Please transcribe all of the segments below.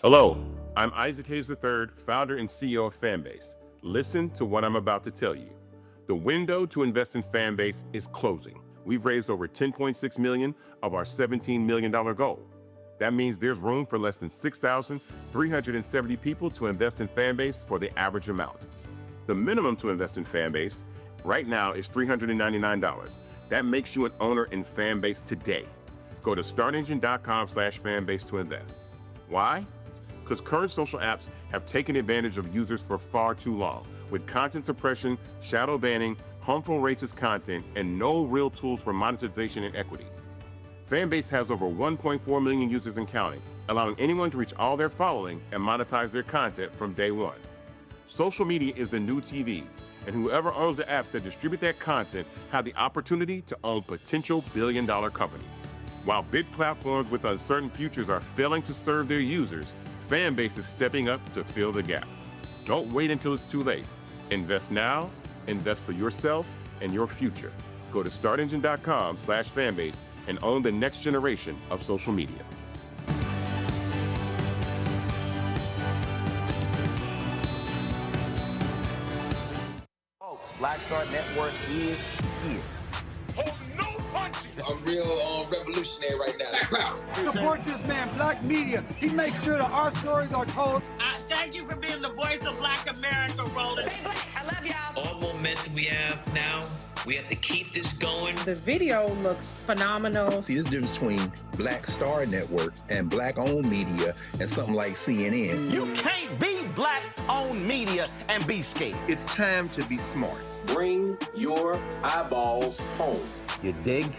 Hello, I'm Isaac Hayes III, founder and CEO of Fanbase. Listen to what I'm about to tell you. The window to invest in Fanbase is closing. We've raised over $10.6 million of our $17 million goal. That means there's room for less than 6,370 people to invest in Fanbase for the average amount. The minimum to invest in Fanbase right now is $399. That makes you an owner in Fanbase today. Go to startengine.com/fanbase to invest. Why? Because current social apps have taken advantage of users for far too long, with content suppression, shadow banning, harmful racist content, and no real tools for monetization and equity. Fanbase has over 1.4 million users and counting, allowing anyone to reach all their following and monetize their content from day one. Social media is the new TV, and whoever owns the apps that distribute that content have the opportunity to own potential billion-dollar companies. While big platforms with uncertain futures are failing to serve their users, Fanbase is stepping up to fill the gap. Don't wait until it's too late. Invest now, invest for yourself and your future. Go to startengine.com/fanbase and own the next generation of social media. Folks, Black Star Network is here. Hold no punches. I'm real revolutionary right now. Black power. Support this man, Black Media. He makes sure that our stories are told. Thank you for being the voice of Black America, Roland. Stay black. I love y'all. All momentum we have now, we have to keep this going. The video looks phenomenal. See, this difference between Black Star Network and Black-owned media and something like CNN. You can't be Black-owned media and be scared. It's time to be smart. Bring your eyeballs home. You dig?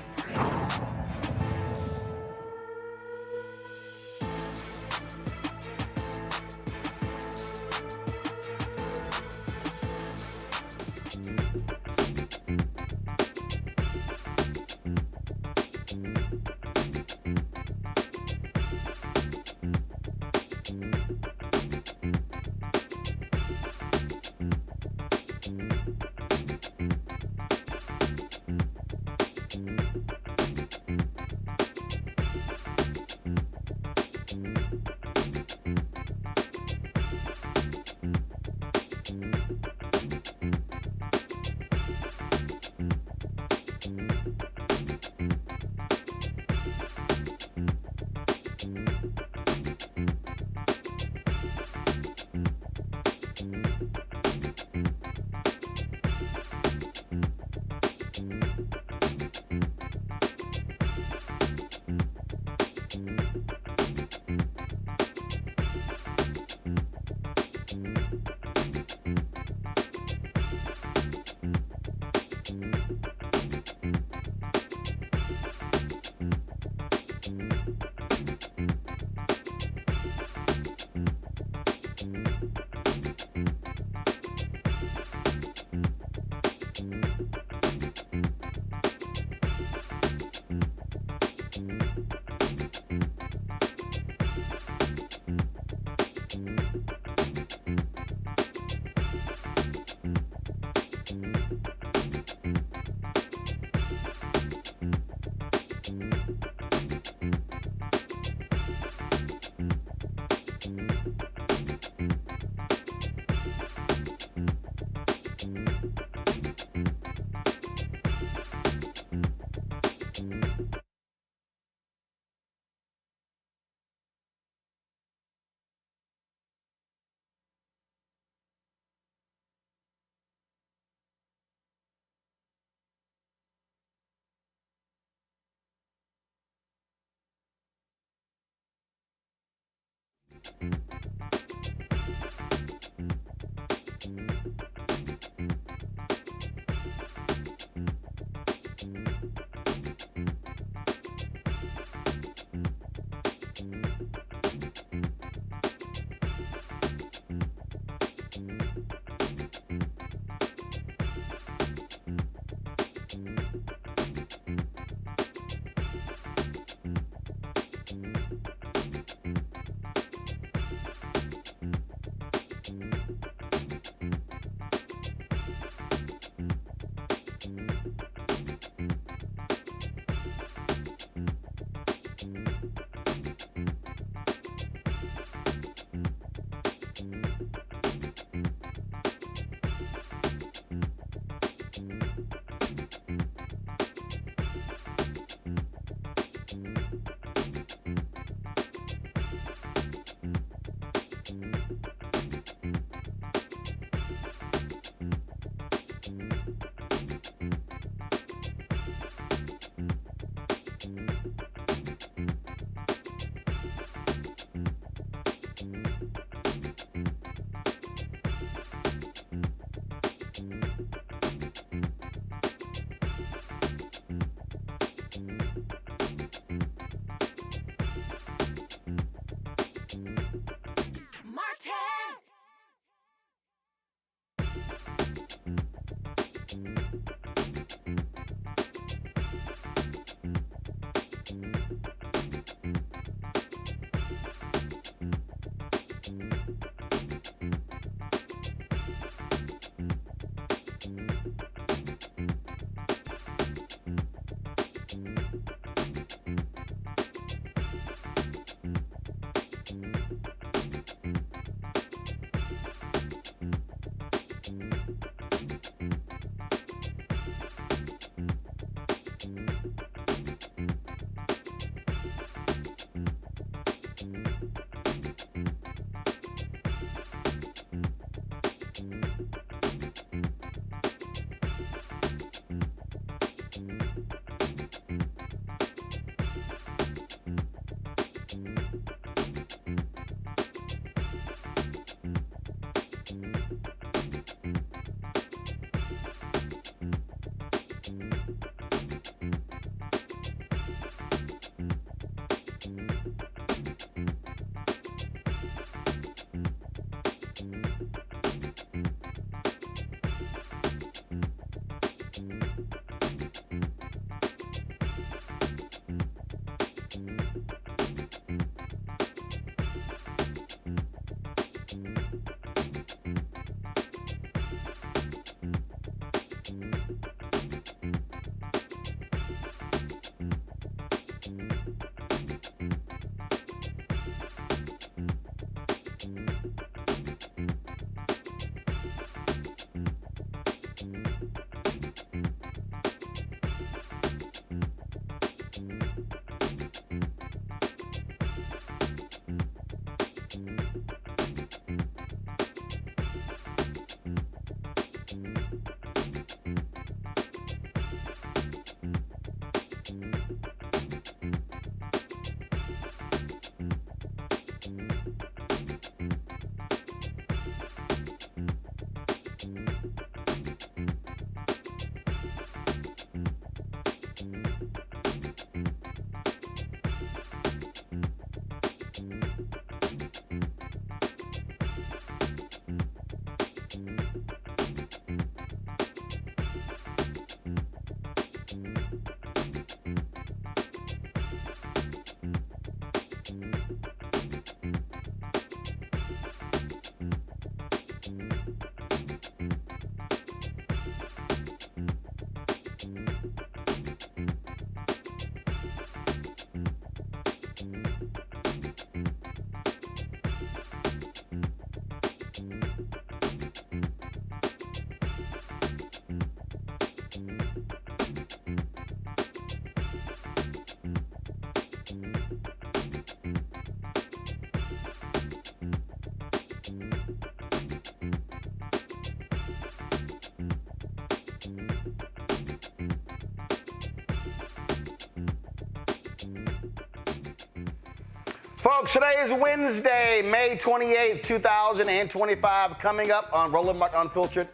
Folks, today is Wednesday, May 28th, 2025. Coming up on Roland Unfiltered,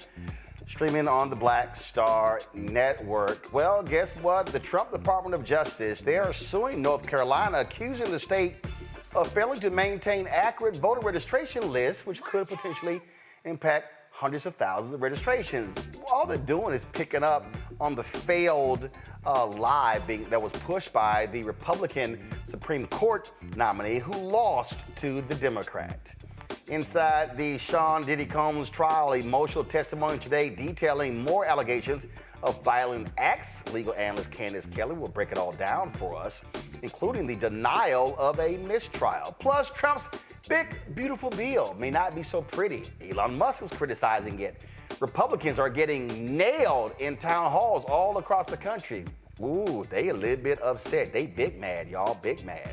streaming on the Black Star Network. Well, guess what? The Trump Department of Justice, they are suing North Carolina, accusing the state of failing to maintain accurate voter registration lists, which could potentially impact hundreds of thousands of registrations. All they're doing is picking up on the failed lie that was pushed by the Republican Supreme Court nominee who lost to the Democrat. Inside the Sean Diddy Combs trial, emotional testimony today detailing more allegations of violent acts. Legal analyst Candace Kelly will break it all down for us, including the denial of a mistrial. Plus, Trump's big, beautiful bill may not be so pretty. Elon Musk is criticizing it. Republicans are getting nailed in town halls all across the country. Ooh, they a little bit upset. They big mad, y'all, big mad.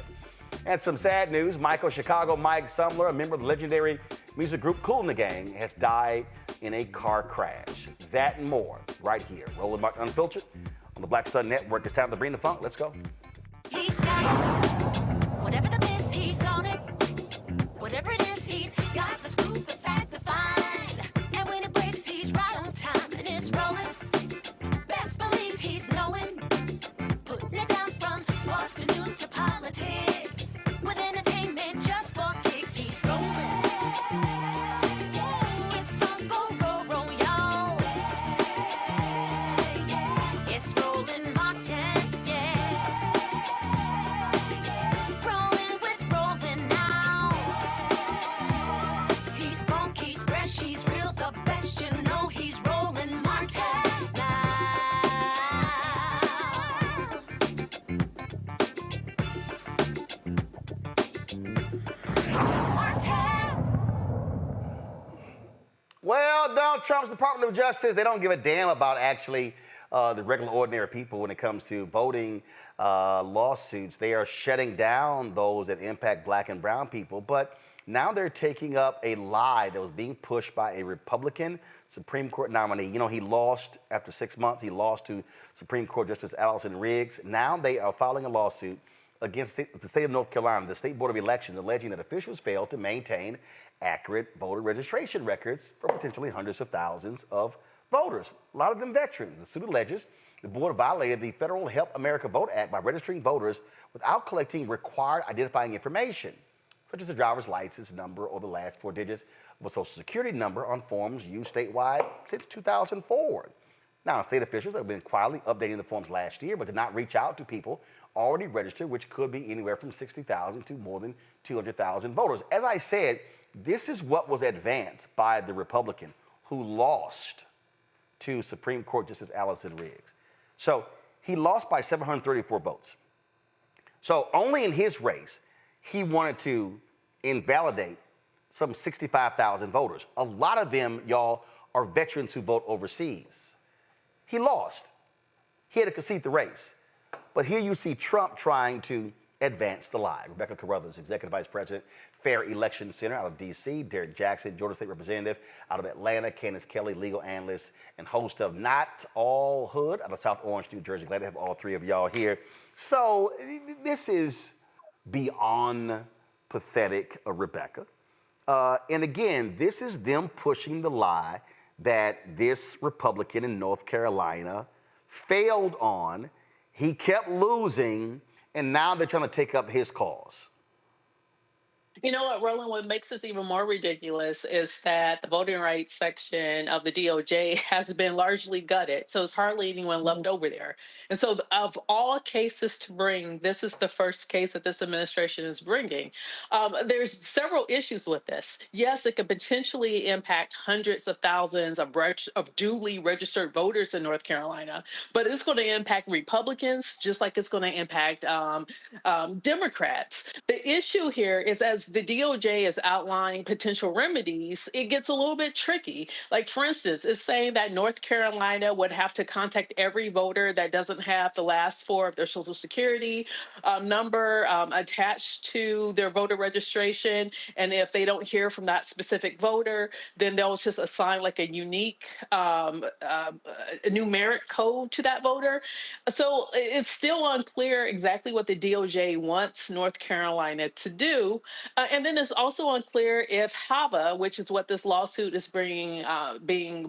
And some sad news, Chicago Mike Sumler, a member of the legendary music group Kool and the Gang, has died in a car crash. That and more right here. Roland Unfiltered on the Black Star Network. It's time to bring the funk. Let's go. He's got it. Whatever the biz, he's on it. Whatever it is, he's got the scoop, the fact, the find. And when it breaks, he's right on time and it's rolling. Best believe he's knowing. Putting it down from sports to news to politics. With entertainment just for kicks, he's rolling. It's on go, roll, y'all. It's Roland Martin, yeah. Rolling with Roland now. He's funky, he's fresh, he's real, the best, you know he's Roland Martin now. Well, Donald Trump's Department of Justice, they don't give a damn about actually the regular, ordinary people when it comes to voting lawsuits. They are shutting down those that impact black and brown people. But now they're taking up a lie that was being pushed by a Republican Supreme Court nominee. You know, he lost after 6 months. He lost to Supreme Court Justice Allison Riggs. Now they are filing a lawsuit against the state of North Carolina, the State Board of Elections, alleging that officials failed to maintain accurate voter registration records for potentially hundreds of thousands of voters, a lot of them veterans. The suit alleges the board violated the Federal Help America Vote Act by registering voters without collecting required identifying information. such as a driver's license number or the last 4 digits of a social security number on forms used statewide since 2004. Now, state officials have been quietly updating the forms last year, but did not reach out to people already registered, which could be anywhere from 60,000 to more than 200,000 voters. As I said, this is what was advanced by the Republican who lost to Supreme Court Justice Allison Riggs. So he lost by 734 votes. So only in his race, he wanted to invalidate some 65,000 voters. A lot of them, y'all, are veterans who vote overseas. He lost. He had to concede the race. But here you see Trump trying to advance the lie. Rebecca Carruthers, Executive Vice President, Fair Election Center out of D.C., Derek Jackson, Georgia State Representative out of Atlanta, Candace Kelly, legal analyst and host of Not All Hood out of South Orange, New Jersey. Glad to have all three of y'all here. So this is beyond pathetic, Rebecca. And again, this is them pushing the lie that this Republican in North Carolina failed on. He kept losing, and now they're trying to take up his cause. You know what, Roland, what makes this even more ridiculous is that the voting rights section of the DOJ has been largely gutted. So it's hardly anyone left over there. And so of all cases to bring, this is the first case that this administration is bringing. There's several issues with this. Yes, it could potentially impact hundreds of thousands of duly registered voters in North Carolina, but it's going to impact Republicans just like it's going to impact Democrats. The issue here is, as the DOJ is outlining potential remedies, it gets a little bit tricky. Like, for instance, it's saying that North Carolina would have to contact every voter that doesn't have the last 4 of their social security number attached to their voter registration. And if they don't hear from that specific voter, then they'll just assign like a unique numeric code to that voter. So it's still unclear exactly what the DOJ wants North Carolina to do. And then it's also unclear if HAVA, which is what this lawsuit is being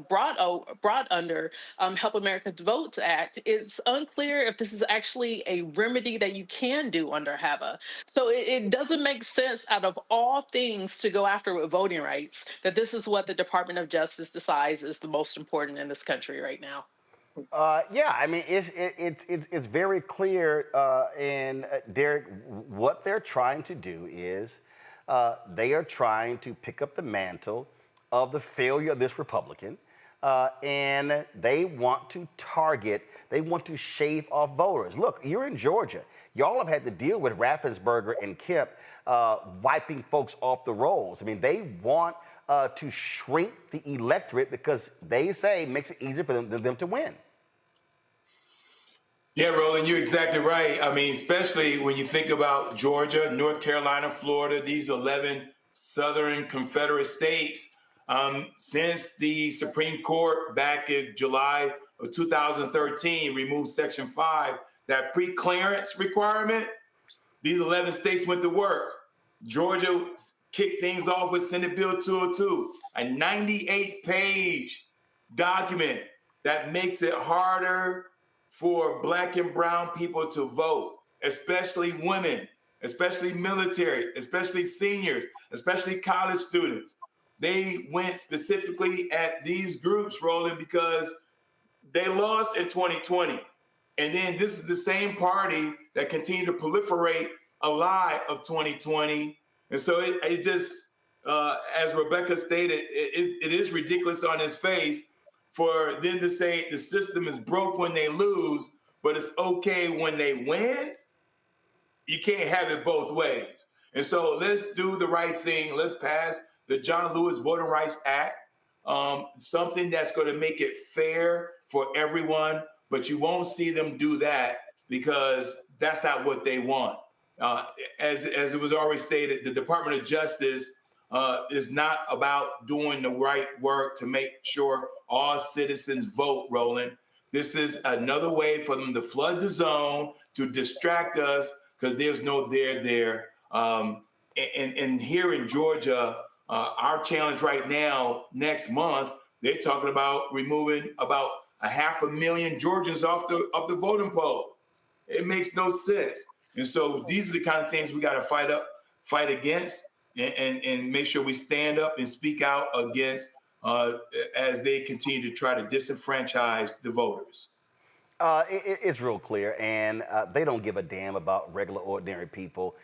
brought under, Help America Vote Act, it's unclear if this is actually a remedy that you can do under HAVA. So it doesn't make sense, out of all things to go after with voting rights, that this is what the Department of Justice decides is the most important in this country right now. Yeah, I mean, it's very clear, and Derek, what they're trying to do is they are trying to pick up the mantle of the failure of this Republican, and they want to target, they want to shave off voters. Look, you're in Georgia. Y'all have had to deal with Raffensperger and Kemp wiping folks off the rolls. I mean, they want to shrink the electorate because they say it makes it easier for them to win. Yeah, Roland, you're exactly right. I mean, especially when you think about Georgia, North Carolina, Florida, these 11 Southern Confederate states, since the Supreme Court back in July of 2013 removed Section 5, that pre-clearance requirement, these 11 states went to work. Georgia kicked things off with Senate Bill 202, a 98-page document that makes it harder for Black and brown people to vote, especially women, especially military, especially seniors, especially college students. They went specifically at these groups, Roland, because they lost in 2020. And then this is the same party that continued to proliferate a lie of 2020. And so it just, as Rebecca stated, it is ridiculous on its face for them to say the system is broke when they lose, but it's okay when they win. You can't have it both ways. And so let's do the right thing. Let's pass the John Lewis Voting Rights Act, something that's going to make it fair for everyone, but you won't see them do that because that's not what they want. As it was already stated, the Department of Justice is not about doing the right work to make sure all citizens vote, Roland. This is another way for them to flood the zone, to distract us, because there's no there. And here in Georgia, our challenge right now, next month, they're talking about removing about 500,000 Georgians off the voting poll. It makes no sense. And so these are the kind of things we got to fight against. and make sure we stand up and speak out against as they continue to try to disenfranchise the voters. It's real clear, and they don't give a damn about regular, ordinary people.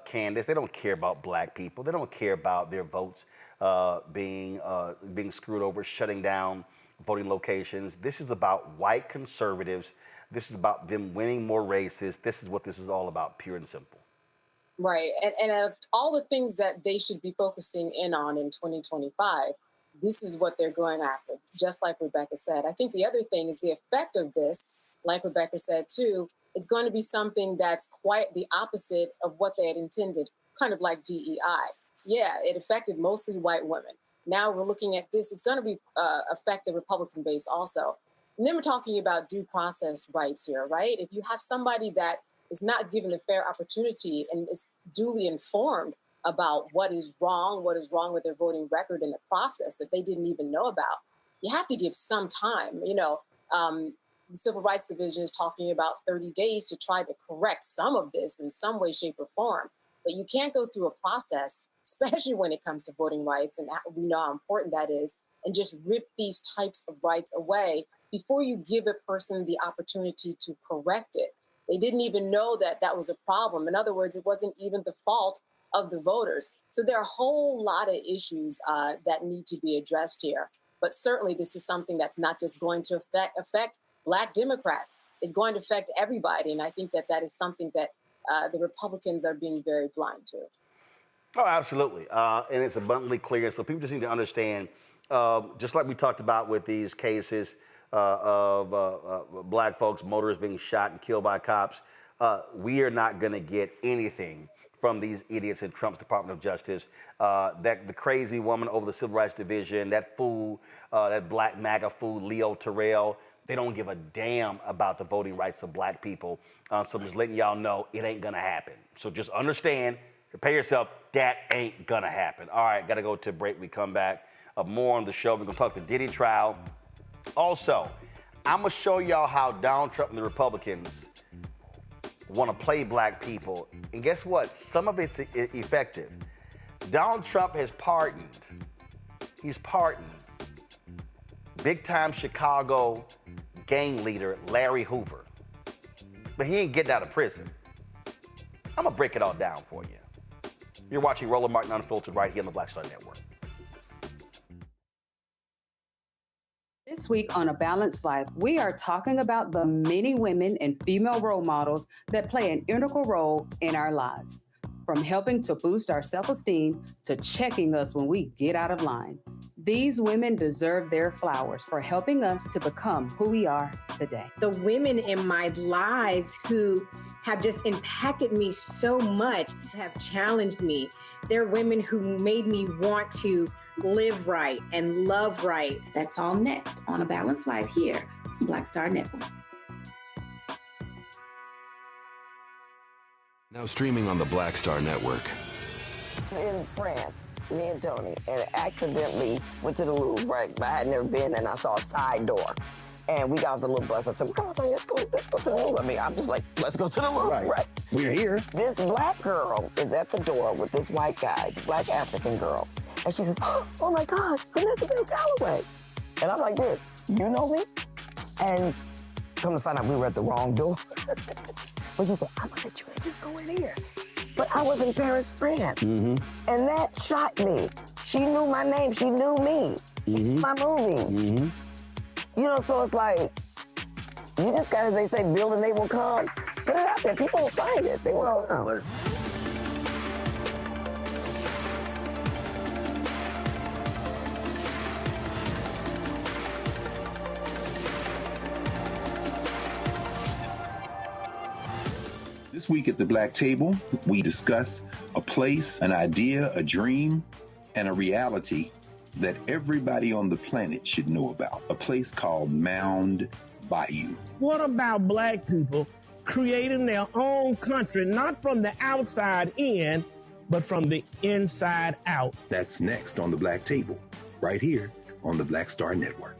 Candace, they don't care about black people. They don't care about their votes being screwed over, shutting down voting locations. This is about white conservatives. This is about them winning more races. This is what this is all about, pure and simple. Right. And of all the things that they should be focusing in on in 2025, this is what they're going after, just like Rebecca said. I think the other thing is the effect of this, like Rebecca said too, it's going to be something that's quite the opposite of what they had intended, kind of like DEI. Yeah, it affected mostly white women. Now we're looking at this, it's going to be affect the Republican base also. And then we're talking about due process rights here, right? If you have somebody that is not given a fair opportunity and is duly informed about what is wrong with their voting record in the process that they didn't even know about, you have to give some time. You know, the Civil Rights Division is talking about 30 days to try to correct some of this in some way, shape, or form. But you can't go through a process, especially when it comes to voting rights, and we know how important that is, and just rip these types of rights away before you give a person the opportunity to correct it. They didn't even know that that was a problem. In other words, it wasn't even the fault of the voters. So there are a whole lot of issues that need to be addressed here. But certainly this is something that's not just going to affect Black Democrats. It's going to affect everybody. And I think that that is something that the Republicans are being very blind to. Oh, absolutely. And it's abundantly clear. So people just need to understand, just like we talked about with these cases of black folks, motorists being shot and killed by cops, we are not going to get anything from these idiots in Trump's Department of Justice. That the crazy woman over the Civil Rights Division, that fool, that black MAGA fool, Leo Terrell, they don't give a damn about the voting rights of black people. So I'm just letting y'all know it ain't going to happen. So just understand, prepare yourself, that ain't going to happen. All right, got to go to a break. We come back. More on the show. We're going to talk the Diddy trial. Also, I'm going to show y'all how Donald Trump and the Republicans want to play black people. And guess what? Some of it's effective. Donald Trump has pardoned. He's pardoned big-time Chicago gang leader Larry Hoover. But he ain't getting out of prison. I'm going to break it all down for you. You're watching Roland Martin Unfiltered right here on the Black Star Network. This week on A Balanced Life, we are talking about the many women and female role models that play an integral role in our lives, from helping to boost our self-esteem to checking us when we get out of line. These women deserve their flowers for helping us to become who we are today. The women in my lives who have just impacted me so much have challenged me. They're women who made me want to live right and love right. That's all next on A Balanced Life here on Black Star Network. Now streaming on the Black Star Network. In France, me and Tony, and accidentally went to the Louvre, right? But I had never been, and I saw a side door. And we got off the little bus. I said, come on, Tony, let's go to the Louvre. I mean, I'm just like, let's go to the Louvre, right? We're here. This black girl is at the door with this white guy, black African girl. And she says, oh my gosh, Vanessa Bell Calloway. And I'm like this, you know me? And come to find out we were at the wrong door. But she said, I'm gonna let you just go in here. But I was in Paris, France. Mm-hmm. And that shocked me. She knew my name, she knew me. She knew my movie. Mm-hmm. You know, so it's like, you just gotta, they say, build and they will come. Put it out there, people will find it, they will come. This week at the Black Table, we discuss a place, an idea, a dream, and a reality that everybody on the planet should know about. A place called Mound Bayou. What about black people creating their own country, not from the outside in, but from the inside out? That's next on the Black Table, right here on the Black Star Network.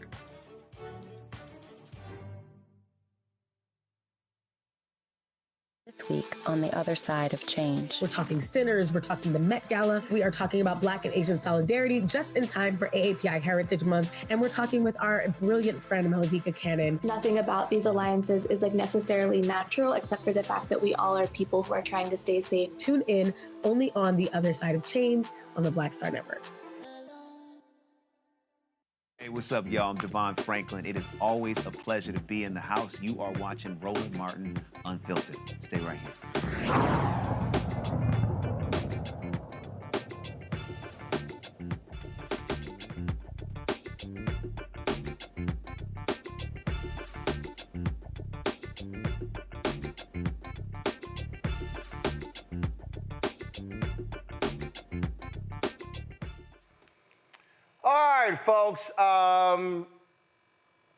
This week on The Other Side of Change. We're talking sinners, we're talking the Met Gala, we are talking about Black and Asian solidarity just in time for AAPI Heritage Month, and we're talking with our brilliant friend Malavika Cannon. Nothing about these alliances is like necessarily natural, except for the fact that we all are people who are trying to stay safe. Tune in only on The Other Side of Change on the Black Star Network. Hey, what's up, y'all? I'm Devon Franklin. It is always a pleasure to be in the house. You are watching Roland Martin Unfiltered. Stay right here. All right, folks.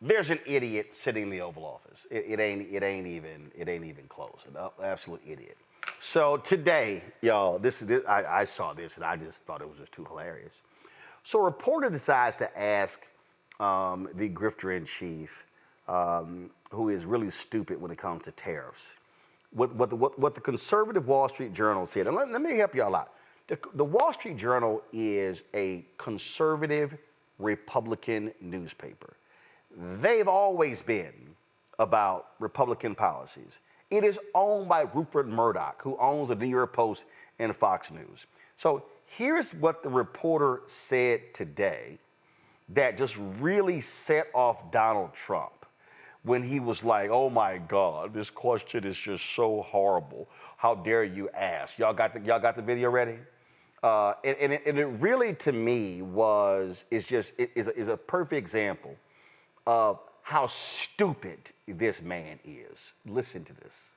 There's an idiot sitting in the Oval Office. It ain't even close. An absolute idiot. So today, y'all, I saw this and I just thought it was just too hilarious. So a reporter decides to ask the grifter in chief, who is really stupid when it comes to tariffs, what the conservative Wall Street Journal said. And let me help y'all out. The Wall Street Journal is a conservative Republican newspaper. They've always been about Republican policies. It is owned by Rupert Murdoch, who owns the New York Post and Fox News. So here's what the reporter said today that just really set off Donald Trump when he was like, oh my God, this question is just so horrible. How dare you ask? Y'all got the video ready? And it really, to me, is a perfect example of how stupid this man is. Listen to this.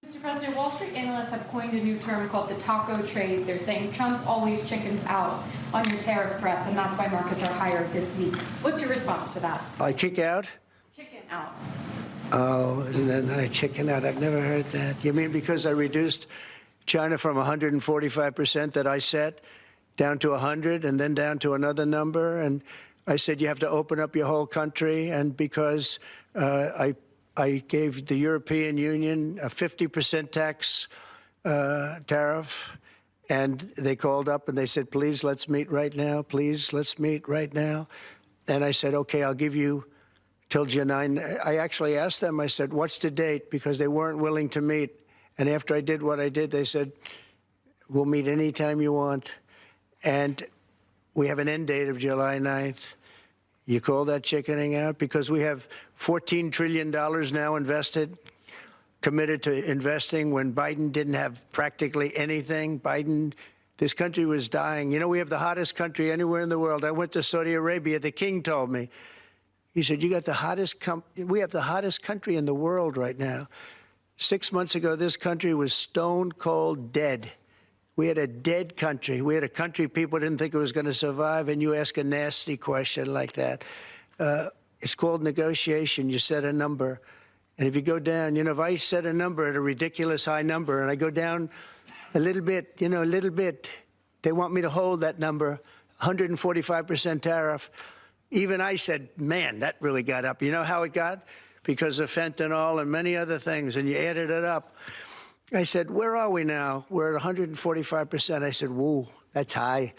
Mr. President, Wall Street analysts have coined a new term called the taco trade. They're saying Trump always chickens out on your tariff threats, and that's why markets are higher this week. What's your response to that? I kick out? Chicken out. Oh, isn't that nice? Chicken out. I've never heard that. You mean because I reduced China from 145% that I set down to 100 and then down to another number? And I said you have to open up your whole country. And because I gave the European Union a 50% tax tariff, and they called up and they said, please, let's meet right now. Please, let's meet right now. And I said, OK, I'll give you till July 9. I actually asked them, I said, what's the date? Because they weren't willing to meet. And after I did what I did, they said, we'll meet anytime you want. And we have an end date of July 9th. You call that chickening out? Because we have $14 trillion now invested, committed to investing when Biden didn't have practically anything. This country was dying. You know, we have the hottest country anywhere in the world. I went to Saudi Arabia. The king told me, he said, we have the hottest country in the world right now. 6 months ago, this country was stone cold dead. We had a dead country. We had a country people didn't think it was going to survive, and you ask a nasty question like that. It's called negotiation. You set a number. And if you go down, if I set a number at a ridiculous high number and I go down a little bit, a little bit, they want me to hold that number, 145% tariff. Even I said, man, that really got up. You know how it got? Because of fentanyl and many other things, and you added it up. I said, where are we now? We're at 145%. I said, whoa, that's high.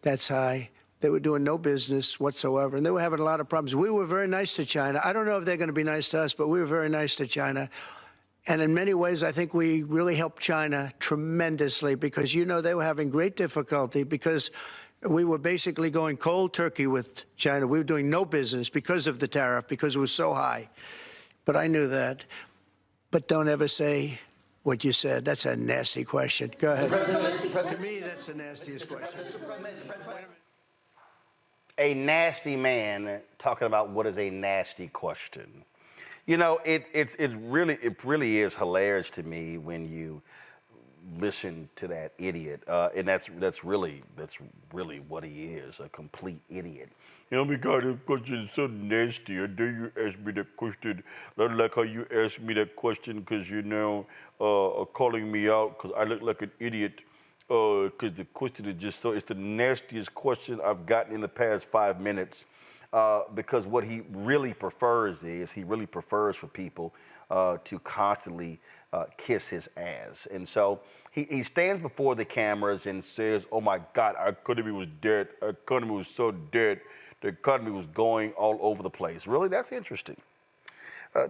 That's high. They were doing no business whatsoever, and they were having a lot of problems. We were very nice to China. I don't know if they're going to be nice to us, but we were very nice to China. And in many ways, I think we really helped China tremendously because, they were having great difficulty because we were basically going cold turkey with China. We were doing no business because of the tariff, because it was so high. But I knew that. But don't ever say what you said. That's a nasty question. Go ahead. To me, that's the nastiest question. A nasty man talking about what is a nasty question. It really is hilarious to me when you listen to that idiot, and that's really what he is, a complete idiot. Because the question is so nasty. I dare you ask me that question. I don't like how you asked me that question because calling me out because I look like an idiot. Because the question is just it's the nastiest question I've gotten in the past 5 minutes. because what he really prefers for people to constantly kiss his ass. And so he stands before the cameras and says, oh my God, our economy was dead. Our economy was so dead. The economy was going all over the place. Really? That's interesting.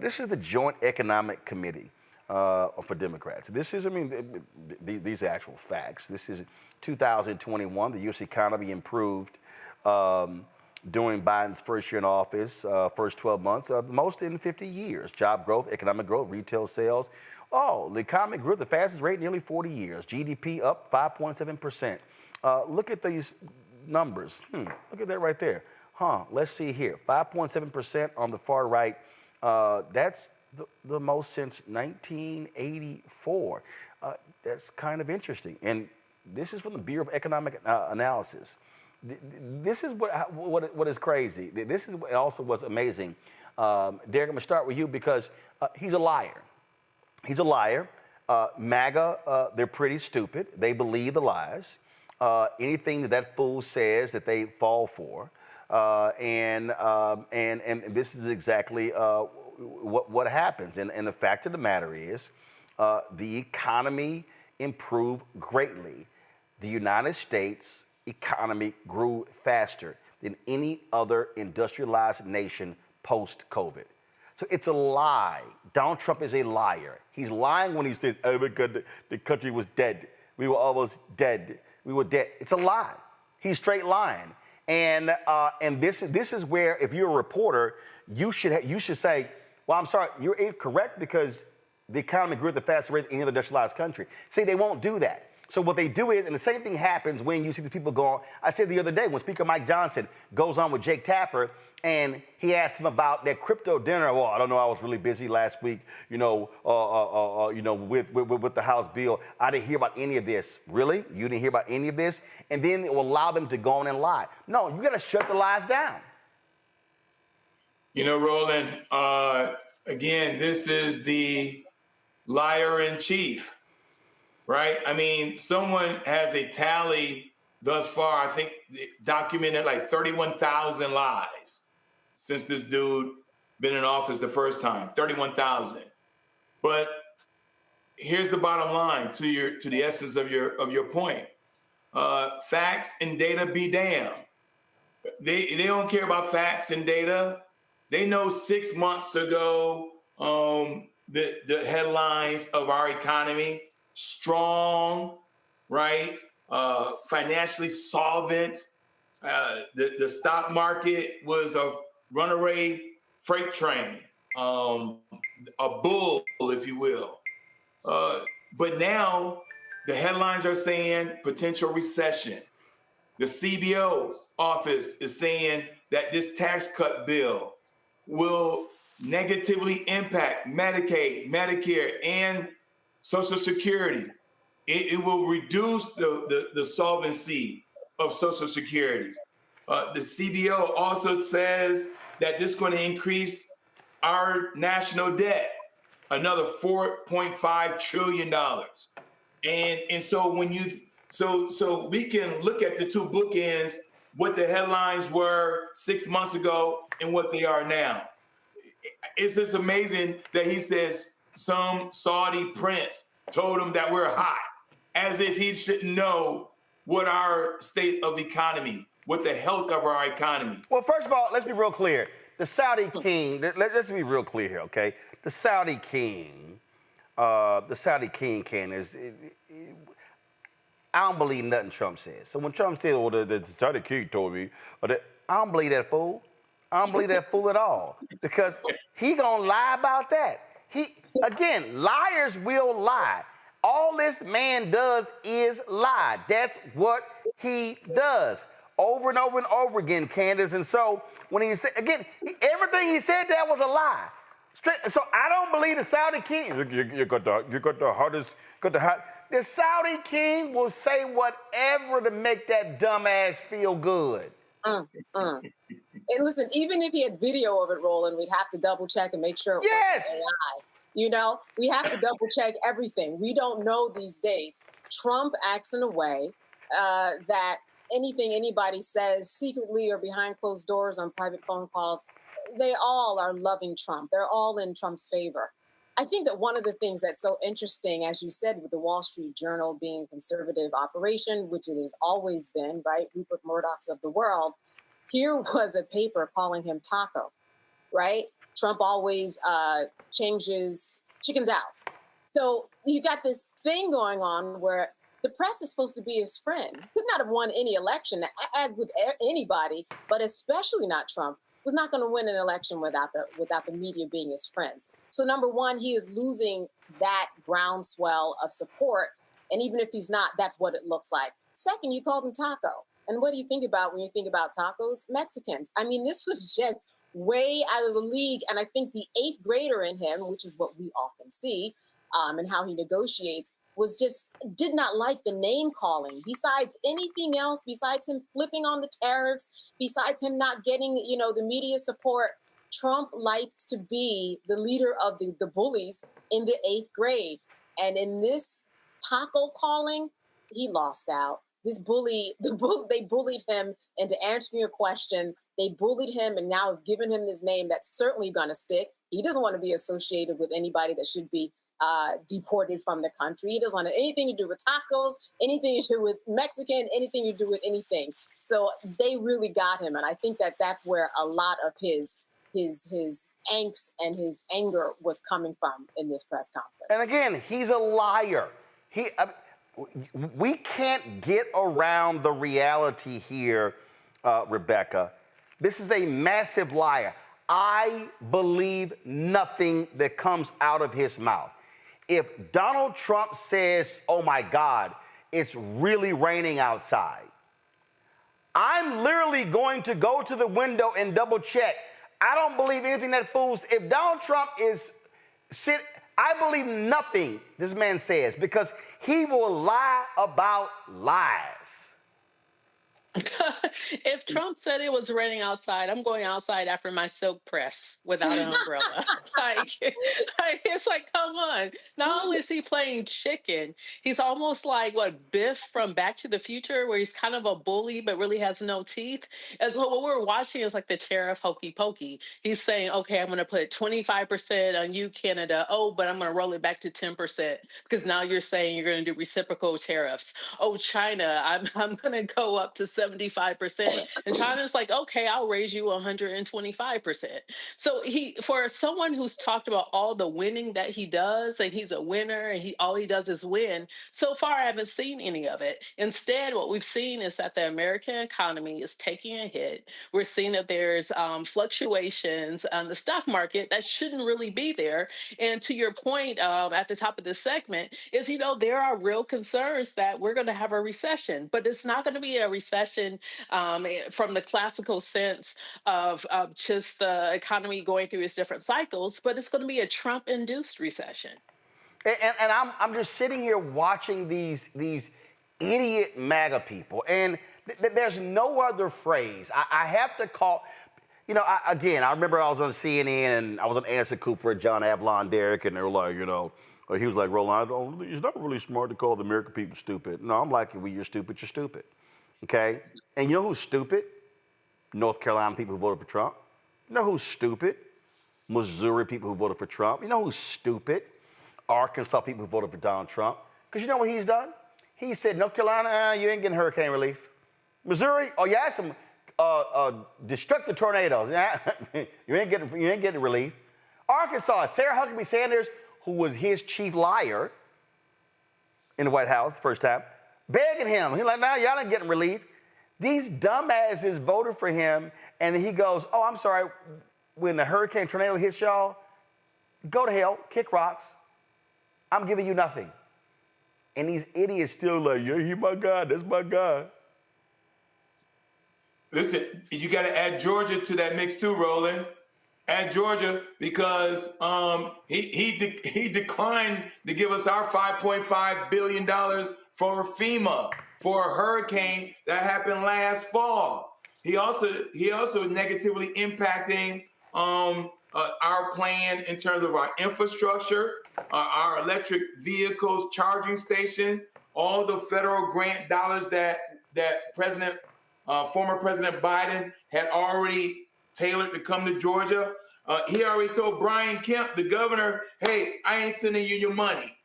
This is the Joint Economic Committee for Democrats. This is, I mean, these are actual facts. This is 2021. The U.S. economy improved during Biden's first year in office, first 12 months, most in 50 years. Job growth, economic growth, retail sales. Oh, the economy grew at the fastest rate in nearly 40 years. GDP up 5.7%. Look at these numbers. Look at that right there. Let's see here. 5.7% on the far right. That's the most since 1984. That's kind of interesting. And this is from the Bureau of Economic Analysis. This is what is crazy. This is what also what's amazing. Derek, I'm going to start with you because he's a liar. He's a liar. MAGA, they're pretty stupid. They believe the lies. Anything that fool says that they fall for. And this is exactly what happens. And the fact of the matter is, the economy improved greatly. The United States economy grew faster than any other industrialized nation post-COVID. So it's a lie. Donald Trump is a liar. He's lying when he says, oh my God, the country was dead. We were almost dead. We were dead. It's a lie. He's straight lying. And this is where, if you're a reporter, you should say, well, I'm sorry, you're incorrect because the economy grew at the fastest rate of any other industrialized country. See, they won't do that. So what they do is, and the same thing happens when you see the people go on. I said the other day when Speaker Mike Johnson goes on with Jake Tapper and he asked him about their crypto dinner. Well, I don't know, I was really busy last week, with the House bill. I didn't hear about any of this. Really? You didn't hear about any of this? And then it will allow them to go on and lie. No, you got to shut the lies down. Roland, again, this is the liar in chief. Right? I mean, someone has a tally thus far, I think documented like 31,000 lies since this dude been in office the first time, 31,000. But here's the bottom line to the essence of your point. Facts and data be damned. They don't care about facts and data. They know 6 months ago the headlines of our economy. Strong, right? Financially solvent. The stock market was a runaway freight train, a bull, if you will. But now the headlines are saying potential recession. The CBO office is saying that this tax cut bill will negatively impact Medicaid, Medicare, and Social Security. It will reduce the solvency of Social Security. The CBO also says that this is going to increase our national debt, another $4.5 trillion. And so when so we can look at the two bookends, what the headlines were 6 months ago and what they are now. It's just amazing that he says some Saudi prince told him that we're hot, as if he shouldn't know what our state of economy, what the health of our economy. Well, first of all, let's be real clear. The Saudi king, let's be real clear here, okay? The Saudi king, Candace, I don't believe nothing Trump says. So when Trump says, well, the Saudi king told me, I don't believe that fool. I don't believe that fool at all, because he gonna lie about that. Again, liars will lie. All this man does is lie. That's what he does over and over and over again, Candace. And so when he said, again, everything he said that was a lie. So I don't believe the Saudi king. You got the hottest. The Saudi king will say whatever to make that dumbass feel good. And listen, even if he had video of it rolling, we'd have to double check and make sure it wasn't AI. We have to double check everything. We don't know these days. Trump acts in a way that anything anybody says secretly or behind closed doors on private phone calls, they all are loving Trump. They're all in Trump's favor. I think that one of the things that's so interesting, as you said, with the Wall Street Journal being a conservative operation, which it has always been, right? Rupert Murdoch's of the world. Here was a paper calling him Taco, right? Trump always changes chickens out. So you got this thing going on where the press is supposed to be his friend. He could not have won any election, as with anybody, but especially not Trump. Was not going to win an election without the media being his friends. So number one, he is losing that groundswell of support, and even if he's not, that's what it looks like. Second, you called him Taco, and what do you think about when you think about tacos? Mexicans. I mean, this was just way out of the league, and I think the eighth grader in him, which is what we often see, and how he negotiates, was just did not like the name calling. Besides anything else, besides him flipping on the tariffs, besides him not getting, the media support, Trump liked to be the leader of the bullies in the eighth grade. And in this taco calling, he lost out. This they bullied him into answering a question. They bullied him and now have given him this name that's certainly going to stick. He doesn't want to be associated with anybody that should be deported from the country. He doesn't want anything to do with tacos, anything to do with Mexican, anything to do with anything. So they really got him, and I think that that's where a lot of his angst and his anger was coming from in this press conference. And again, he's a liar. We can't get around the reality here, Rebecca. This is a massive liar. I believe nothing that comes out of his mouth. If Donald Trump says, oh my God, it's really raining outside, I'm literally going to go to the window and double check. I don't believe anything that fools. If Donald Trump I believe nothing this man says because he will lie about lies. If Trump said it was raining outside, I'm going outside after my silk press without an umbrella. It's like, come on. Not only is he playing chicken, he's almost like Biff from Back to the Future, where he's kind of a bully but really has no teeth. And so what we're watching is like the tariff hokey pokey. He's saying, okay, I'm going to put 25% on you, Canada. Oh, but I'm going to roll it back to 10% because now you're saying you're going to do reciprocal tariffs. Oh, China, I'm going to go up to 75%. And China's like, okay, I'll raise you 125%. So for someone who's talked about all the winning that he does, and he's a winner, and all he does is win, so far I haven't seen any of it. Instead, what we've seen is that the American economy is taking a hit. We're seeing that there's fluctuations on the stock market that shouldn't really be there. And to your point at the top of this segment is, there are real concerns that we're going to have a recession, but it's not going to be a recession from the classical sense of just the economy going through its different cycles, but it's going to be a Trump-induced recession. And I'm just sitting here watching these idiot MAGA people, and there's no other phrase. I have to call. I remember I was on CNN and I was on Anderson Cooper, John Avlon, Derek, and they were like, he was like, Roland, it's not really smart to call the American people stupid. No, I'm like, well, you're stupid, you're stupid. Okay? And you know who's stupid? North Carolina people who voted for Trump. You know who's stupid? Missouri people who voted for Trump. You know who's stupid? Arkansas people who voted for Donald Trump. Because you know what he's done? He said, North Carolina, you ain't getting hurricane relief. Missouri, oh, you had some destructive tornadoes. Yeah, you ain't getting relief. Arkansas, Sarah Huckabee Sanders, who was his chief liar in the White House the first time, begging him. He's like, no, y'all ain't getting relief. These dumbasses voted for him, and he goes, oh, I'm sorry, when the hurricane tornado hits y'all, go to hell, kick rocks. I'm giving you nothing. And these idiots still like, yeah, he my guy, that's my guy. Listen, you got to add Georgia to that mix too, Roland. Add Georgia because he declined to give us our $5.5 billion for FEMA for a hurricane that happened last fall. He also negatively impacting our plan in terms of our infrastructure, our electric vehicles charging station, all the federal grant dollars that that former President Biden had already tailored to come to Georgia. He already told Brian Kemp, the governor, hey, I ain't sending you your money.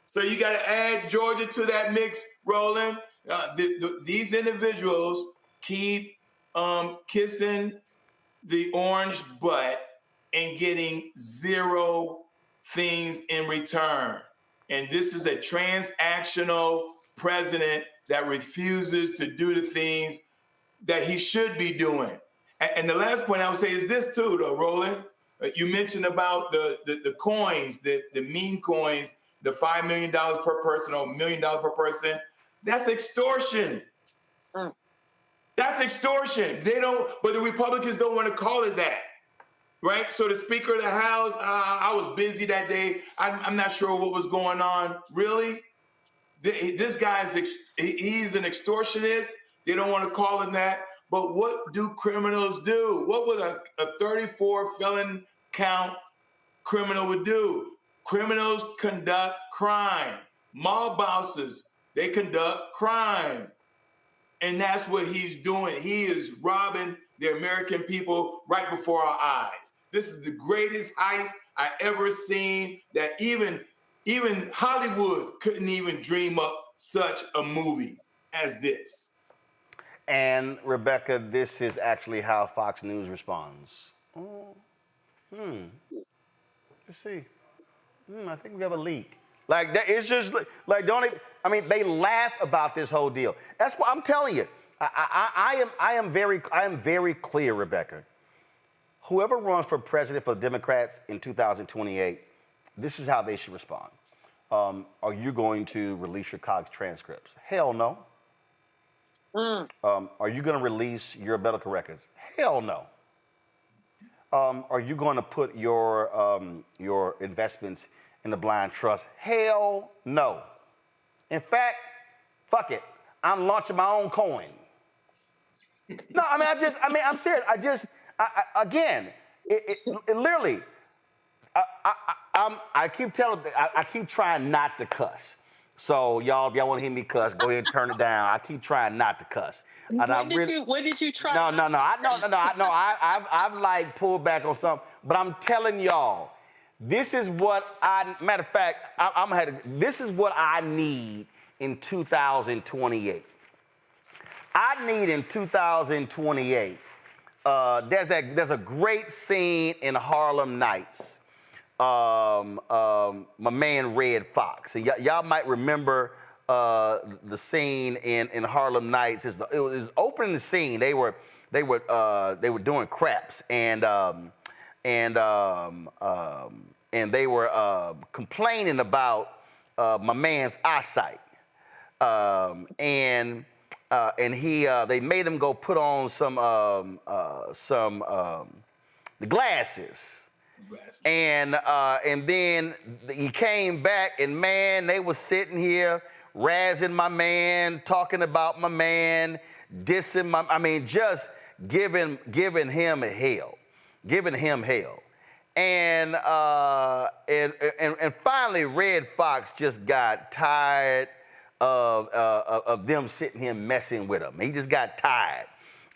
So you got to add Georgia to that mix, Roland. These individuals keep kissing the orange butt and getting zero things in return. And this is a transactional president that refuses to do the things that he should be doing. And the last point I would say is this too, though, Roland. You mentioned about the coins, the meme coins, the $5 million per person or $1 million per person. That's extortion. That's extortion. But the Republicans don't want to call it that, right? So the Speaker of the House, I was busy that day. I'm not sure what was going on. Really? This guy's, he's an extortionist. They don't want to call him that. But what do criminals do? What would a 34 felon count criminal would do? Criminals conduct crime. Mob bosses, they conduct crime. And that's what he's doing. He is robbing the American people right before our eyes. This is the greatest heist I ever seen that even Hollywood couldn't even dream up such a movie as this. And Rebecca, this is actually how Fox News responds. Let's see. I think we have a leak. Like that, it's just like don't even, I mean, they laugh about this whole deal. That's what I'm telling you. I am very clear, Rebecca. Whoever runs for president for the Democrats in 2028, this is how they should respond. Are you going to release your college transcripts? Hell no. Are you going to release your medical records? Hell no. Are you going to put your investments in the blind trust? Hell no. In fact, fuck it. I'm launching my own coin. No, I mean, I'm serious. Again, it literally, I keep trying not to cuss. So y'all, if y'all want to hear me cuss, go ahead and turn it down. I keep trying not to cuss. And when did you try? No. I've like pulled back on something, but I'm telling y'all, this is what matter of fact, this is what I need in 2028. I need in 2028. There's a great scene in Harlem Nights. My man Red Fox. And y'all might remember the scene in Harlem Nights. It was opening the scene. They were doing craps and they were complaining about my man's eyesight. And they made him go put on some the glasses. And then he came back, and man, they were sitting here razzing my man, talking about my man, dissing just giving him hell. And finally, Red Fox just got tired of them sitting here messing with him. He just got tired.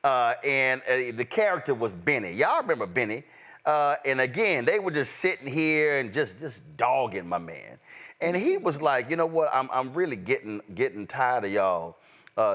And the character was Benny. Y'all remember Benny? And again, they were just sitting here and just dogging my man. And he was like, you know what? I'm really getting tired of y'all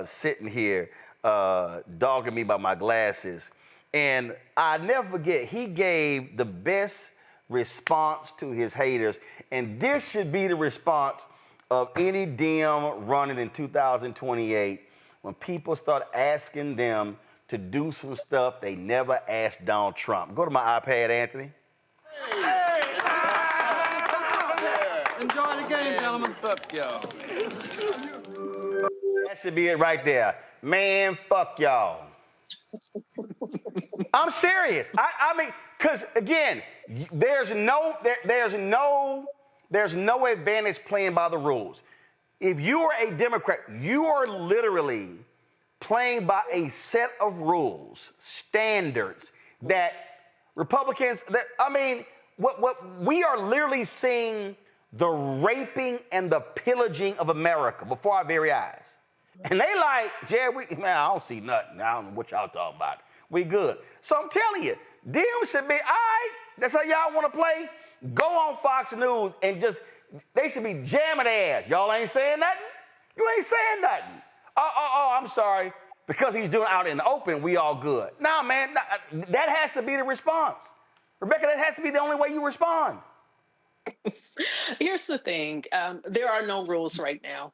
sitting here dogging me by my glasses. And I never forget, he gave the best response to his haters. And this should be the response of any DM running in 2028 when people start asking them to do some stuff they never asked Donald Trump. Go to my iPad, Anthony. Enjoy the game, gentlemen. Fuck y'all. That should be it right there. Man, fuck y'all. I'm serious. I mean, because again, there's no advantage playing by the rules. If you are a Democrat, you are literally playing by a set of rules, standards that Republicans, what we are literally seeing the raping and the pillaging of America before our very eyes. And they like, Jared, man, I don't see nothing. I don't know what y'all talking about. We good. So I'm telling you, them should be, all right, that's how y'all want to play. Go on Fox News and just, they should be jamming their ass. Y'all ain't saying nothing? You ain't saying nothing. Oh, I'm sorry. Because he's doing it out in the open, we all good. Nah, man, that has to be the response. Rebecca, that has to be the only way you respond. Here's the thing. There are no rules right now.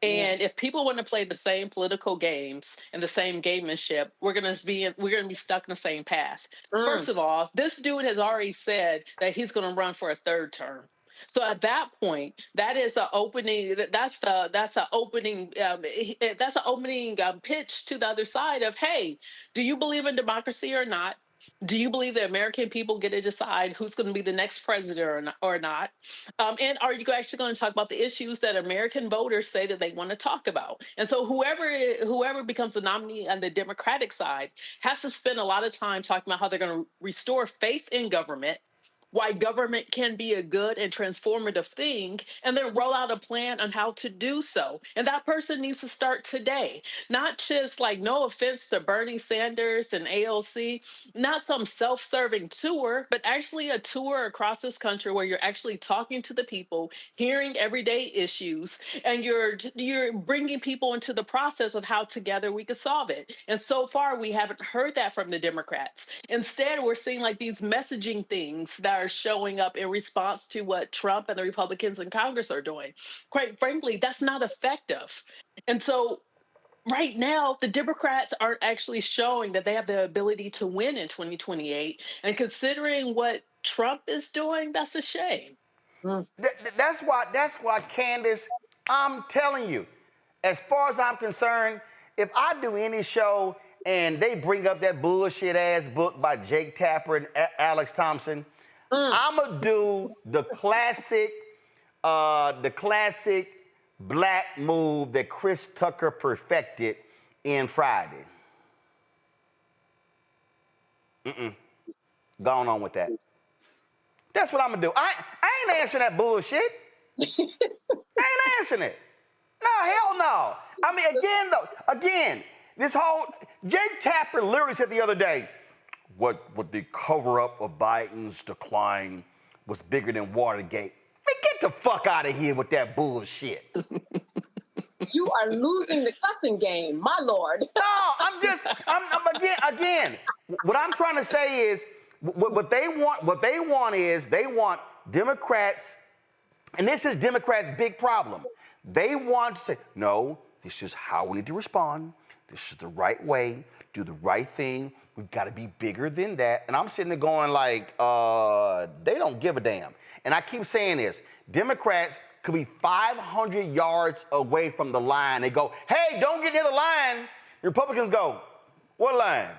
And if people want to play the same political games and the same gamemanship, we're gonna be stuck in the same path. First of all, this dude has already said that he's gonna run for a third term. So at that point, that is an opening. That's an opening. That's an opening pitch to the other side of, hey, do you believe in democracy or not? Do you believe the American people get to decide who's going to be the next president or not? And are you actually going to talk about the issues that American voters say that they want to talk about? And so whoever becomes the nominee on the Democratic side has to spend a lot of time talking about how they're going to restore faith in government, why government can be a good and transformative thing, and then roll out a plan on how to do so. And that person needs to start today, not just like, no offense to Bernie Sanders and AOC, not some self-serving tour, but actually a tour across this country where you're actually talking to the people, hearing everyday issues, and you're bringing people into the process of how together we could solve it. And so far, we haven't heard that from the Democrats. Instead, we're seeing like these messaging things that are showing up in response to what Trump and the Republicans in Congress are doing. Quite frankly, that's not effective. And so right now, the Democrats aren't actually showing that they have the ability to win in 2028. And considering what Trump is doing, that's a shame. That's why, Candace, I'm telling you, as far as I'm concerned, if I do any show and they bring up that bullshit ass book by Jake Tapper and Alex Thompson, I'ma do the classic black move that Chris Tucker perfected in Friday. Going on with that. That's what I'm gonna do. I ain't answering that bullshit. I ain't answering it. No, hell no. I mean, again, this whole Jake Tapper literally said the other day, what the cover-up of Biden's decline was bigger than Watergate. Man, get the fuck out of here with that bullshit. You are losing the cussing game, my lord. No, again, what I'm trying to say is, what they want is Democrats, and this is Democrats' big problem. They want to say, no, this is how we need to respond. This is the right way, do the right thing. We've got to be bigger than that. And I'm sitting there going like, they don't give a damn. And I keep saying this, Democrats could be 500 yards away from the line. They go, hey, don't get near the line. The Republicans go, what line?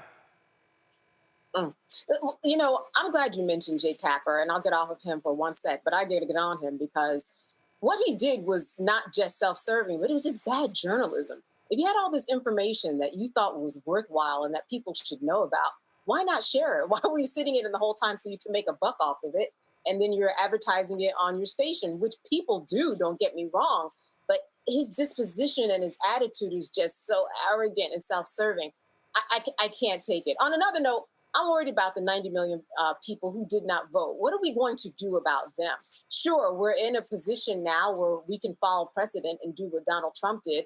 You know, I'm glad you mentioned Jake Tapper, and I'll get off of him for one sec, but I got to get on him because what he did was not just self-serving, but it was just bad journalism. If you had all this information that you thought was worthwhile and that people should know about, why not share it? Why were you sitting in it the whole time so you can make a buck off of it? And then you're advertising it on your station, which people do, don't get me wrong. But his disposition and his attitude is just so arrogant and self-serving. I can't take it. On another note, I'm worried about the 90 million people who did not vote. What are we going to do about them? Sure, we're in a position now where we can follow precedent and do what Donald Trump did,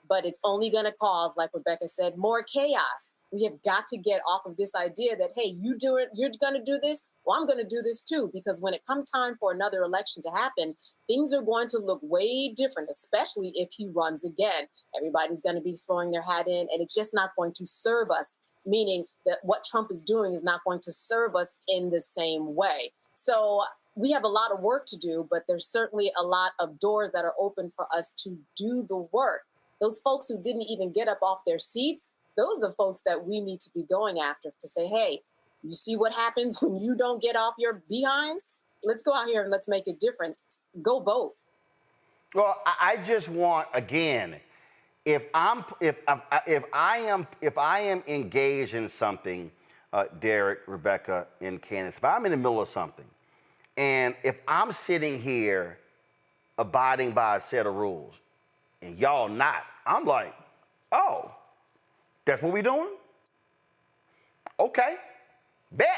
but it's only going to cause, like Rebecca said, more chaos. We have got to get off of this idea that, hey, you're going to do this, well, I'm going to do this too, because when it comes time for another election to happen, things are going to look way different, especially if he runs again. Everybody's going to be throwing their hat in, and it's just not going to serve us, meaning that what Trump is doing is not going to serve us in the same way. So we have a lot of work to do, but there's certainly a lot of doors that are open for us to do the work. Those folks who didn't even get up off their seats, those are folks that we need to be going after to say, hey, you see what happens when you don't get off your behinds? Let's go out here and let's make a difference. Go vote. Well, I just want, again, if I am engaged in something, Derek, Rebecca, and Candace, if I'm in the middle of something, and if I'm sitting here abiding by a set of rules, and y'all not, I'm like, Oh, that's what we doing? Okay. Bet.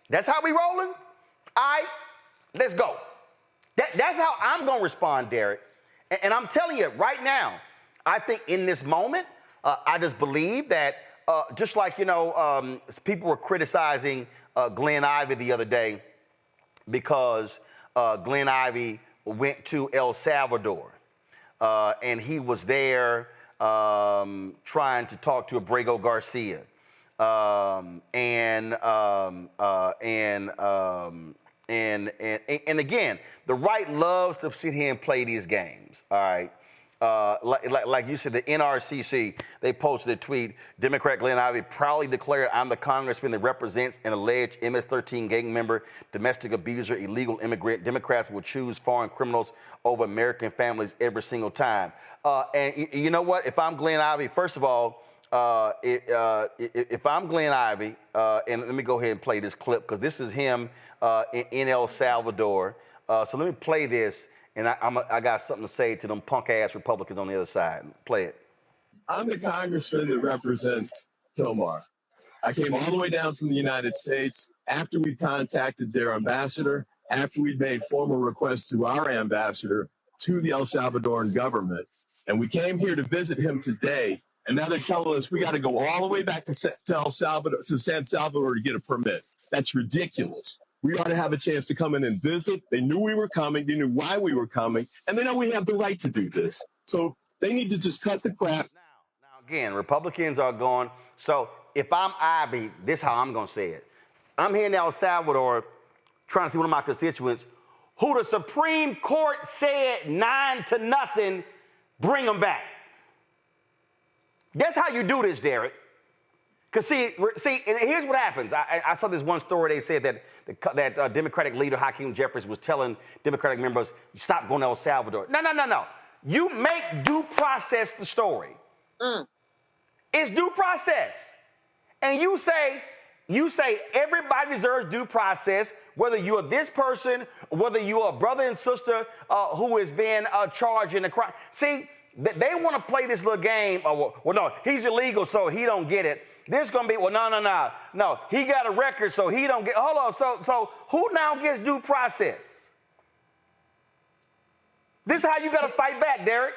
That's how we rolling? All right, let's go. That's how I'm going to respond, Derek. And I'm telling you right now, I think in this moment, I just believe that just like, people were criticizing Glenn Ivey the other day because Glenn Ivey went to El Salvador and he was there trying to talk to Abrego Garcia. And again, the right loves to sit here and play these games. All right. Like you said, the NRCC, they posted a tweet. Democrat Glenn Ivey proudly declared, "I'm the congressman that represents an alleged MS-13 gang member, domestic abuser, illegal immigrant. Democrats will choose foreign criminals over American families every single time." And you know what? If I'm Glenn Ivey, first of all, if I'm Glenn Ivey, and let me go ahead and play this clip because this is him in El Salvador. So let me play this. And I got something to say to them punk-ass Republicans on the other side. Play it. I'm the congressman that represents Tomar. I came all the way down from the United States after we contacted their ambassador, after we'd made formal requests to our ambassador, to the El Salvadoran government. And we came here to visit him today. And now they're telling us we got to go all the way back to El Salvador, to San Salvador to get a permit. That's ridiculous. We ought to have a chance to come in and visit. They knew we were coming. They knew why we were coming. And they know we have the right to do this. So they need to just cut the crap. Now again, Republicans are going, so if I'm Ivey, this is how I'm going to say it. I'm here in El Salvador trying to see one of my constituents who the Supreme Court said 9-0, bring them back. That's how you do this, Derek. Because see, and here's what happens. I saw this one story. They said that Democratic leader Hakeem Jeffries was telling Democratic members, stop going to El Salvador. No. You make due process the story. It's due process. And you say everybody deserves due process, whether you're this person, whether you're a brother and sister who has been charged in a crime. See, they want to play this little game. Well, no, he's illegal, so he don't get it. This is going to be, well, no. He got a record, so he don't get, hold on. So who now gets due process? This is how you got to fight back, Derek.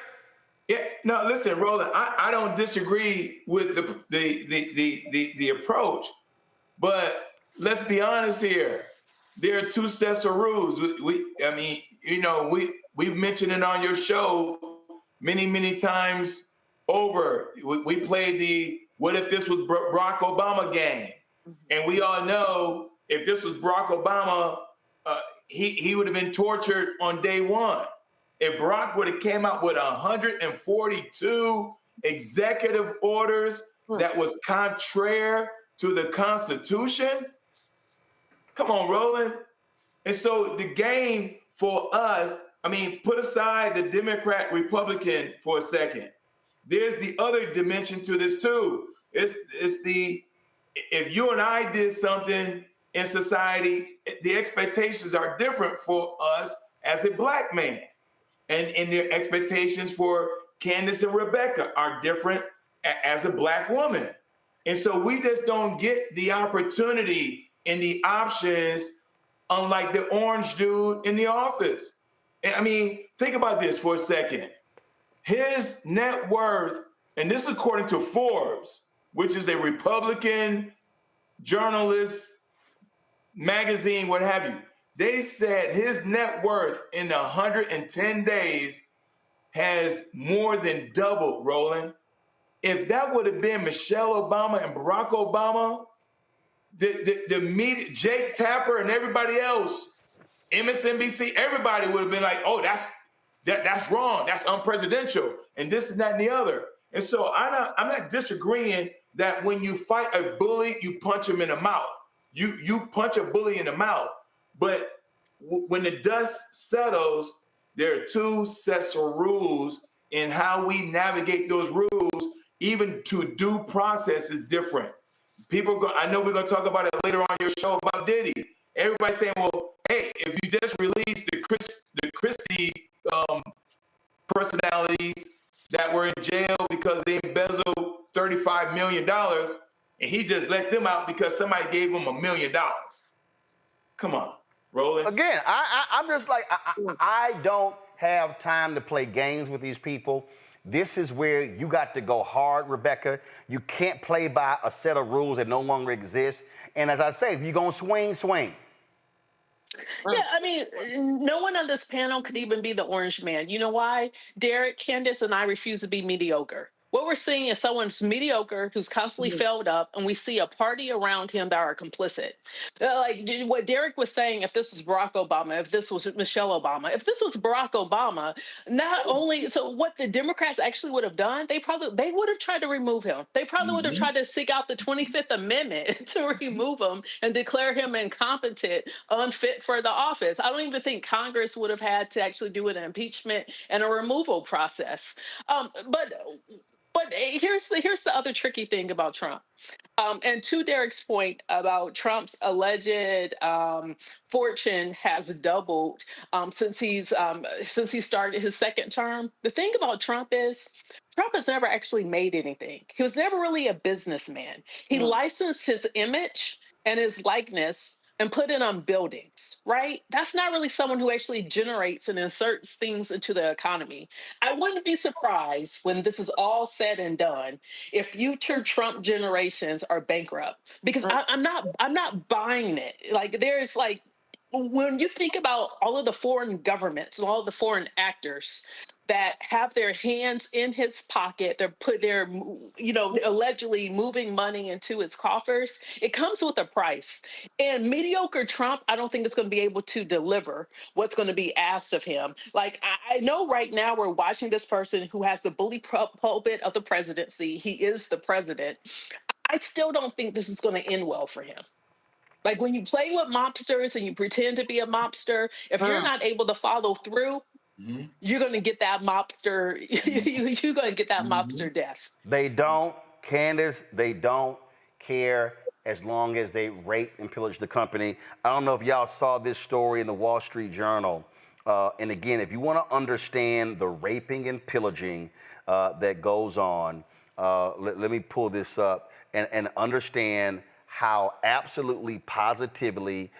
Yeah, no, listen, Roland, I don't disagree with the approach, but let's be honest here. There are two sets of rules. We've mentioned it on your show many times over. We played the what if this was Barack Obama game? And we all know if this was Barack Obama, he would have been tortured on day one. If Barack would have came out with 142 executive orders that was contrary to the Constitution, come on, Roland. And so the game for us, put aside the Democrat Republican for a second. There's the other dimension to this too. It's if you and I did something in society, the expectations are different for us as a black man. And their expectations for Candace and Rebecca are different as a black woman. And so we just don't get the opportunity and the options unlike the orange dude in the office. Think about this for a second. His net worth, and this is according to Forbes, which is a Republican journalist magazine, what have you. They said his net worth in 110 days has more than doubled, Roland. If that would have been Michelle Obama and Barack Obama, the media, Jake Tapper and everybody else, MSNBC, everybody would have been like, oh, that's wrong. That's unpresidential. And this and that and the other. And so I'm not disagreeing that when you fight a bully, you punch him in the mouth. You punch a bully in the mouth. But when the dust settles, there are two sets of rules, and how we navigate those rules, even to due process, is different. I know we're going to talk about it later on your show about Diddy. Everybody's saying, well, hey, if you just release the Christie personalities that were in jail because they embezzled $35 million, and he just let them out because somebody gave him $1 million. Come on, Roland. Again, I'm just like, I don't have time to play games with these people. This is where you got to go hard, Rebecca. You can't play by a set of rules that no longer exist. And as I say, if you're going to swing, swing. Yeah, I mean, no one on this panel could even be the orange man. You know why? Derek, Candace, and I refuse to be mediocre. What we're seeing is someone's mediocre who's constantly failed up, and we see a party around him that are complicit. Like what Derek was saying, if this was Barack Obama, if this was Michelle Obama, if this was Barack Obama, not only, so what the Democrats actually would have done, they would have tried to remove him. They probably would have tried to seek out the 25th Amendment to remove him and declare him incompetent, unfit for the office. I don't even think Congress would have had to actually do an impeachment and a removal process. But here's the other tricky thing about Trump. And to Derek's point about Trump's alleged fortune has doubled since he started his second term. The thing about Trump is Trump has never actually made anything. He was never really a businessman. He licensed his image and his likeness and put it on buildings, right? That's not really someone who actually generates and inserts things into the economy. I wouldn't be surprised when this is all said and done if future Trump generations are bankrupt, because I'm not buying it. Like there's like, when you think about all of the foreign governments and all of the foreign actors that have their hands in his pocket, they're allegedly moving money into his coffers, it comes with a price. And mediocre Trump, I don't think it's going to be able to deliver what's going to be asked of him. Like, I know right now we're watching this person who has the bully pulpit of the presidency. He is the president. I still don't think this is going to end well for him. Like when you play with mobsters and you pretend to be a mobster, if you're not able to follow through, you're going to get that mobster. You're going to get that mobster death. They don't, Candace, they don't care as long as they rape and pillage the company. I don't know if y'all saw this story in the Wall Street Journal. And again, if you want to understand the raping and pillaging that goes on, let me pull this up and understand how absolutely positively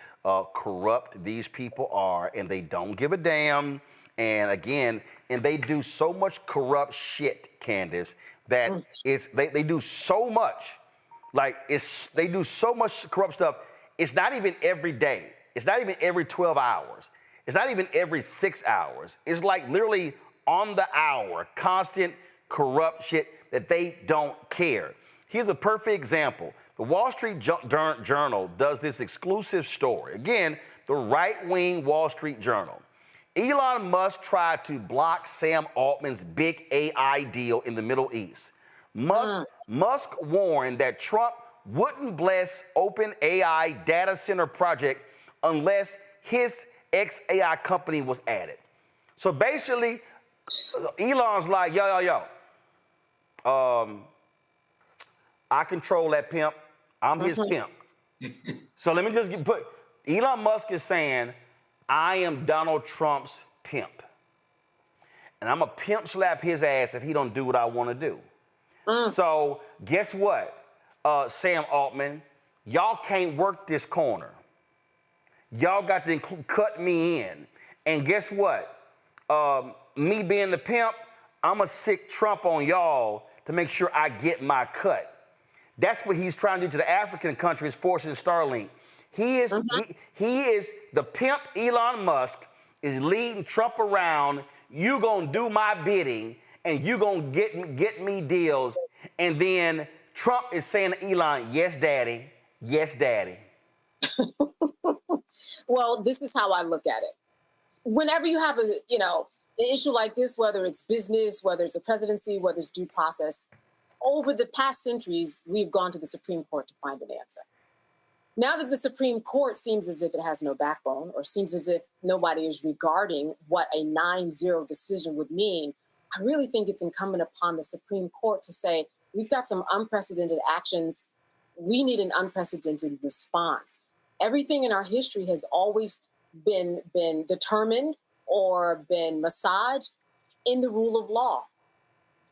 corrupt these people are, and they don't give a damn. And again, and they do so much corrupt shit, Candace, that they do so much. Like they do so much corrupt stuff. It's not even every day. It's not even every 12 hours. It's not even every 6 hours. It's like literally on the hour, constant corrupt shit that they don't care. Here's a perfect example. The Wall Street Journal does this exclusive story. Again, the right-wing Wall Street Journal. Elon Musk tried to block Sam Altman's big AI deal in the Middle East. Musk warned that Trump wouldn't bless OpenAI data center project unless his ex-AI company was added. So basically, Elon's like, yo, I control that pimp. I'm his pimp. So let me just put, Elon Musk is saying, I am Donald Trump's pimp. And I'm a pimp slap his ass if he don't do what I want to do. So guess what, Sam Altman? Y'all can't work this corner. Y'all got to cut me in. And guess what? Me being the pimp, I'm going to sick Trump on y'all to make sure I get my cut. That's what he's trying to do to the African countries, forcing Starlink. He is the pimp. Elon Musk is leading Trump around. You gonna do my bidding, and you gonna get me deals. And then Trump is saying to Elon, "Yes, daddy. Yes, daddy." Well, this is how I look at it. Whenever you have an issue like this, whether it's business, whether it's a presidency, whether it's due process, over the past centuries, we've gone to the Supreme Court to find an answer. Now that the Supreme Court seems as if it has no backbone, or seems as if nobody is regarding what a 9-0 decision would mean, I really think it's incumbent upon the Supreme Court to say, we've got some unprecedented actions. We need an unprecedented response. Everything in our history has always been determined or been massaged in the rule of law.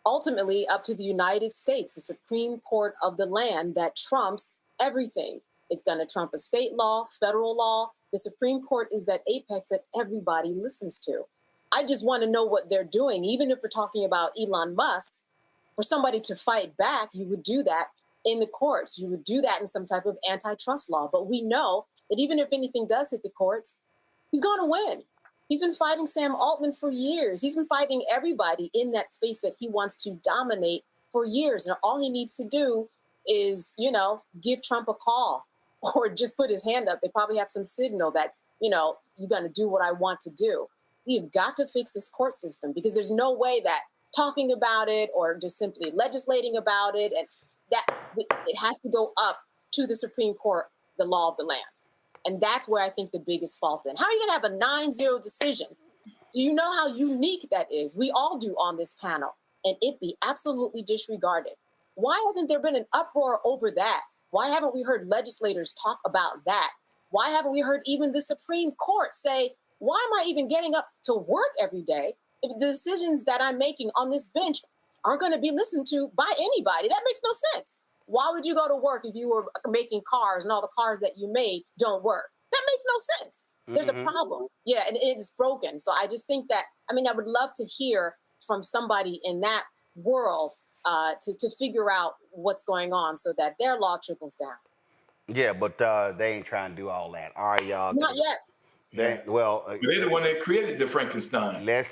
ultimately up to the United States, the Supreme Court of the land that trumps everything. It's going to trump a state law, federal law. The Supreme Court is that apex that everybody listens to. I just want to know what they're doing. Even if we're talking about Elon Musk, for somebody to fight back, you would do that in the courts. You would do that in some type of antitrust law. But we know that even if anything does hit the courts, he's going to win. He's been fighting Sam Altman for years. He's been fighting everybody in that space that he wants to dominate for years. And all he needs to do is, give Trump a call or just put his hand up. They probably have some signal that, you're going to do what I want to do. We've got to fix this court system because there's no way that talking about it or just simply legislating about it, and that it has to go up to the Supreme Court, the law of the land. And that's where I think the biggest fault is. How are you going to have a 9-0 decision? Do you know how unique that is? We all do on this panel, and it be absolutely disregarded. Why hasn't there been an uproar over that? Why haven't we heard legislators talk about that? Why haven't we heard even the Supreme Court say, why am I even getting up to work every day if the decisions that I'm making on this bench aren't going to be listened to by anybody? That makes no sense. Why would you go to work if you were making cars and all the cars that you made don't work? That makes no sense. There's a problem. Yeah, and it is broken. So I just think that, I would love to hear from somebody in that world to figure out what's going on so that their law trickles down. Yeah, but they ain't trying to do all that. All right, y'all. Not yet. They're the one that created the Frankenstein. Let's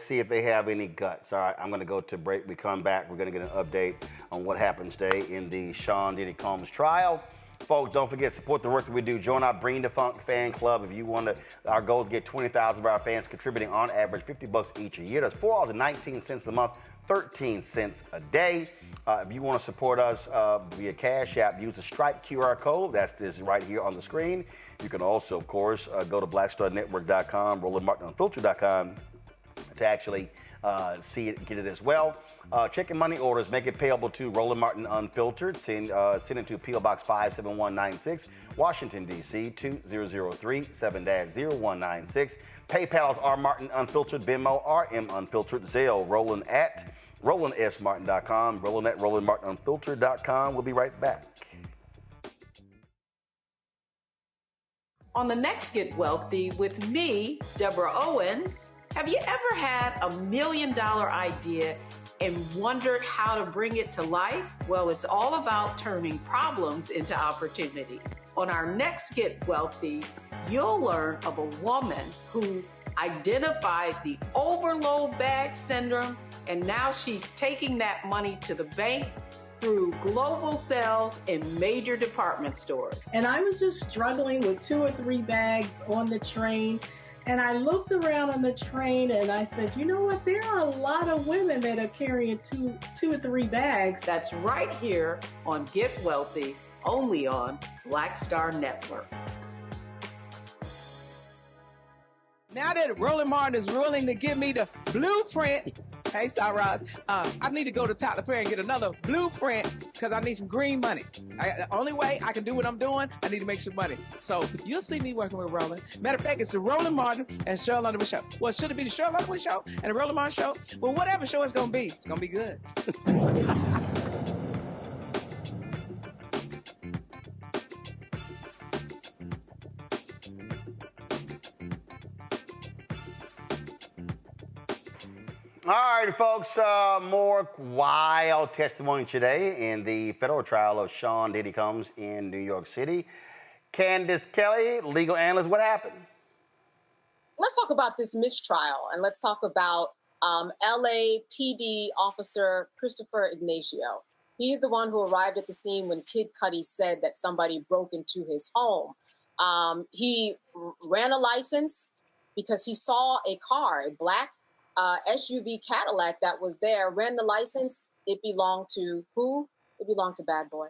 see if they have any guts. All right, I'm going to go to break. We come back. We're going to get an update on what happens today in the Sean Diddy Combs trial. Folks, don't forget, support the work that we do. Join our Bring the Funk fan club. If you want to, our goal is to get 20,000 of our fans contributing on average $50 each a year. That's $4.19 a month, 13 cents a day. If you want to support us via Cash App, use the Stripe QR code. That's this right here on the screen. You can also, of course, go to blackstarnetwork.com, RolandMartinUnfiltered.com to actually see it, get it as well. Check your money orders, make it payable to Roland Martin Unfiltered. Send it to P.O. Box 57196, Washington, D.C. 2003 7-0196. PayPal's R Martin Unfiltered, Venmo RM Unfiltered, Zelle, Roland at RolandSMartin.com, Roland at RolandMartinUnfiltered.com. We'll be right back. On the next Get Wealthy with me, Deborah Owens, have you ever had $1 million idea and wondered how to bring it to life? Well, it's all about turning problems into opportunities. On our next Get Wealthy, you'll learn of a woman who identified the overload bag syndrome, and now she's taking that money to the bank through global sales in major department stores. And I was just struggling with 2 or 3 bags on the train. And I looked around on the train and I said, you know what? There are a lot of women that are carrying two or 3 bags. That's right here on Get Wealthy, only on Black Star Network. Now that Roland Martin is willing to give me the blueprint, hey, Ross, I need to go to Tyler Perry and get another blueprint because I need some green money. The only way I can do what I'm doing, I need to make some money. So you'll see me working with Roland. Matter of fact, it's the Roland Martin and Cheryl Underwood show. Well, should it be the Cheryl Underwood show and the Roland Martin show? Well, whatever show it's going to be good. All right, folks, more wild testimony today in the federal trial of Sean Diddy Combs in New York City. Candace Kelly, legal analyst, what happened? Let's talk about this mistrial, and let's talk about LAPD officer Christopher Ignacio. He's the one who arrived at the scene when Kid Cudi said that somebody broke into his home. He ran a license because he saw a car, a black SUV Cadillac that was there, ran the license. It belonged to who? It belonged to Bad Boy.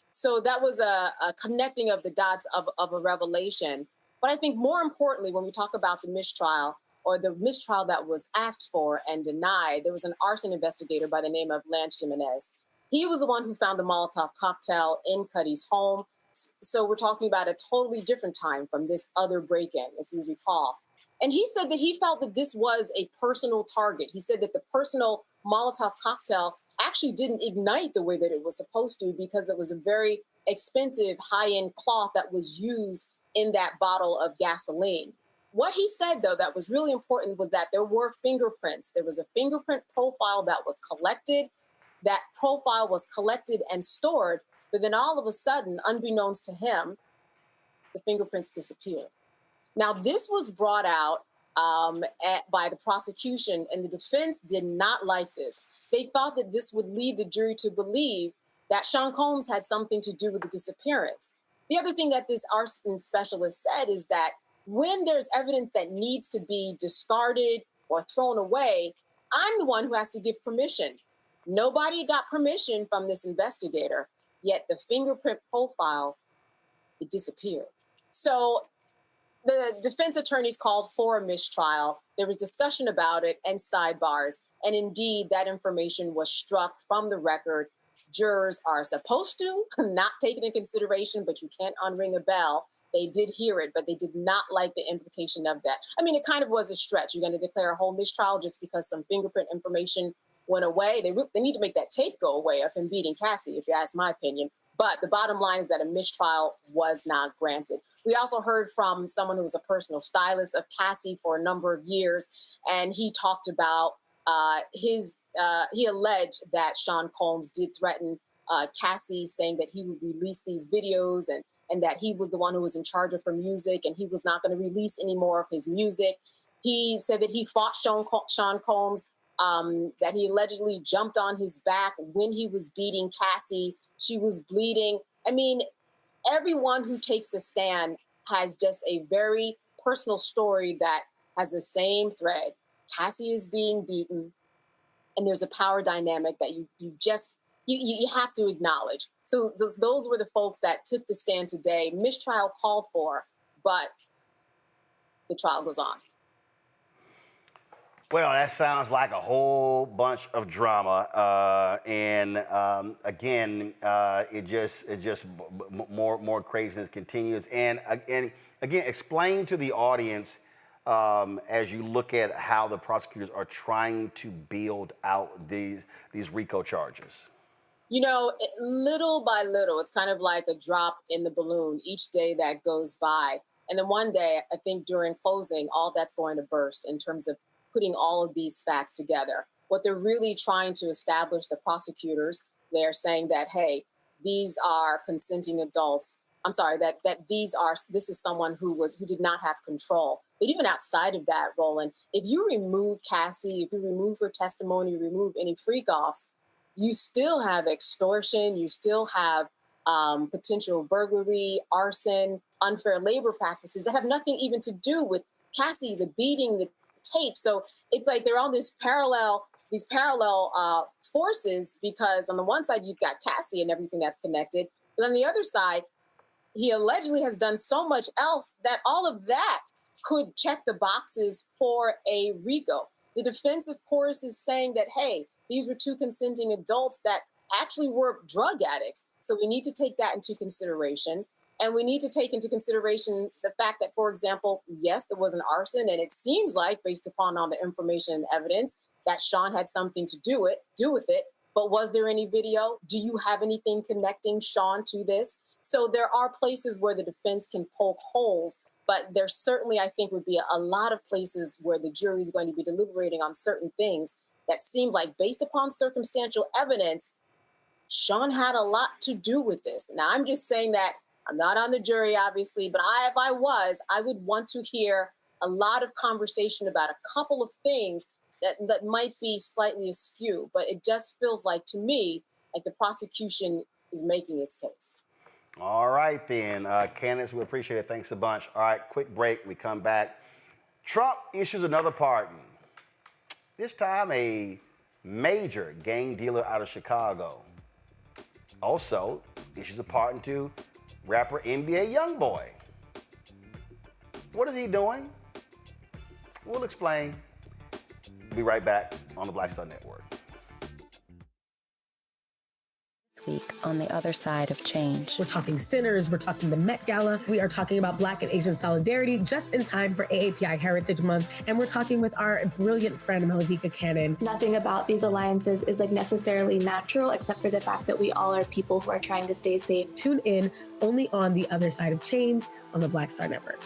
So that was a connecting of the dots of a revelation. But I think more importantly, when we talk about the mistrial or the mistrial that was asked for and denied, there was an arson investigator by the name of Lance Jimenez. He was the one who found the Molotov cocktail in Cudi's home. So we're talking about a totally different time from this other break-in, if you recall. And he said that he felt that this was a personal target. He said that the personal Molotov cocktail actually didn't ignite the way that it was supposed to because it was a very expensive high-end cloth that was used in that bottle of gasoline. What he said, though, that was really important was that there were fingerprints. There was a fingerprint profile that was collected. That profile was collected and stored, but then all of a sudden, unbeknownst to him, the fingerprints disappeared. Now, this was brought out by the prosecution, and the defense did not like this. They thought that this would lead the jury to believe that Sean Combs had something to do with the disappearance. The other thing that this arson specialist said is that when there's evidence that needs to be discarded or thrown away, I'm the one who has to give permission. Nobody got permission from this investigator, yet the fingerprint profile, it disappeared. So the defense attorneys called for a mistrial. There was discussion about it and sidebars. And indeed, that information was struck from the record. Jurors are supposed to not take it into consideration, but you can't unring a bell. They did hear it, but they did not like the implication of that. I mean, it kind of was a stretch. You're going to declare a whole mistrial just because some fingerprint information went away. They need to make that tape go away of him beating Cassie, if you ask my opinion. But the bottom line is that a mistrial was not granted. We also heard from someone who was a personal stylist of Cassie for a number of years, and he talked about he alleged that Sean Combs did threaten Cassie, saying that he would release these videos and that he was the one who was in charge of her music and he was not going to release any more of his music. He said that he fought Sean Combs, that he allegedly jumped on his back when he was beating Cassie. She was bleeding. I mean, everyone who takes the stand has just a very personal story that has the same thread. Cassie is being beaten, and there's a power dynamic that you have to acknowledge. So those were the folks that took the stand today. Mistrial called for, but the trial goes on. Well, that sounds like a whole bunch of drama, and again, it just more craziness continues. And again, explain to the audience as you look at how the prosecutors are trying to build out these RICO charges. You know, little by little, it's kind of like a drop in the balloon each day that goes by. And then one day, I think during closing, all that's going to burst in terms of putting all of these facts together. What they're really trying to establish, the prosecutors, they're saying that, hey, these are consenting adults. I'm sorry, this is someone who did not have control. But even outside of that, Roland, if you remove Cassie, if you remove her testimony, remove any freak-offs, you still have extortion, you still have potential burglary, arson, unfair labor practices that have nothing even to do with Cassie, the beating, the tape. So it's like they're on these parallel forces, because on the one side, you've got Cassie and everything that's connected. But on the other side, he allegedly has done so much else that all of that could check the boxes for a RICO. The defense, of course, is saying that, hey, these were two consenting adults that actually were drug addicts. So we need to take that into consideration. And we need to take into consideration the fact that, for example, yes, there was an arson, and it seems like, based upon all the information and evidence, that Sean had something to do with it. But was there any video? Do you have anything connecting Sean to this? So there are places where the defense can poke holes, but there certainly, I think, would be a lot of places where the jury is going to be deliberating on certain things that seem like, based upon circumstantial evidence, Sean had a lot to do with this. Now, I'm just saying that I'm not on the jury, obviously, but if I was, I would want to hear a lot of conversation about a couple of things that might be slightly askew. But it just feels like, to me, like the prosecution is making its case. All right, then. Candace, we appreciate it. Thanks a bunch. All right, quick break. We come back. Trump issues another pardon. This time, a major gang dealer out of Chicago. Also, issues a pardon to rapper NBA Youngboy. What is he doing? We'll explain. We'll be right back on the Black Star Network. week on the other side of change. We're talking sinners, we're talking the Met Gala, we are talking about Black and Asian solidarity just in time for AAPI Heritage Month, and we're talking with our brilliant friend Malvika Cannon. Nothing about these alliances is like necessarily natural, except for the fact that we all are people who are trying to stay safe. Tune in only on the other side of change on the Black Star Network.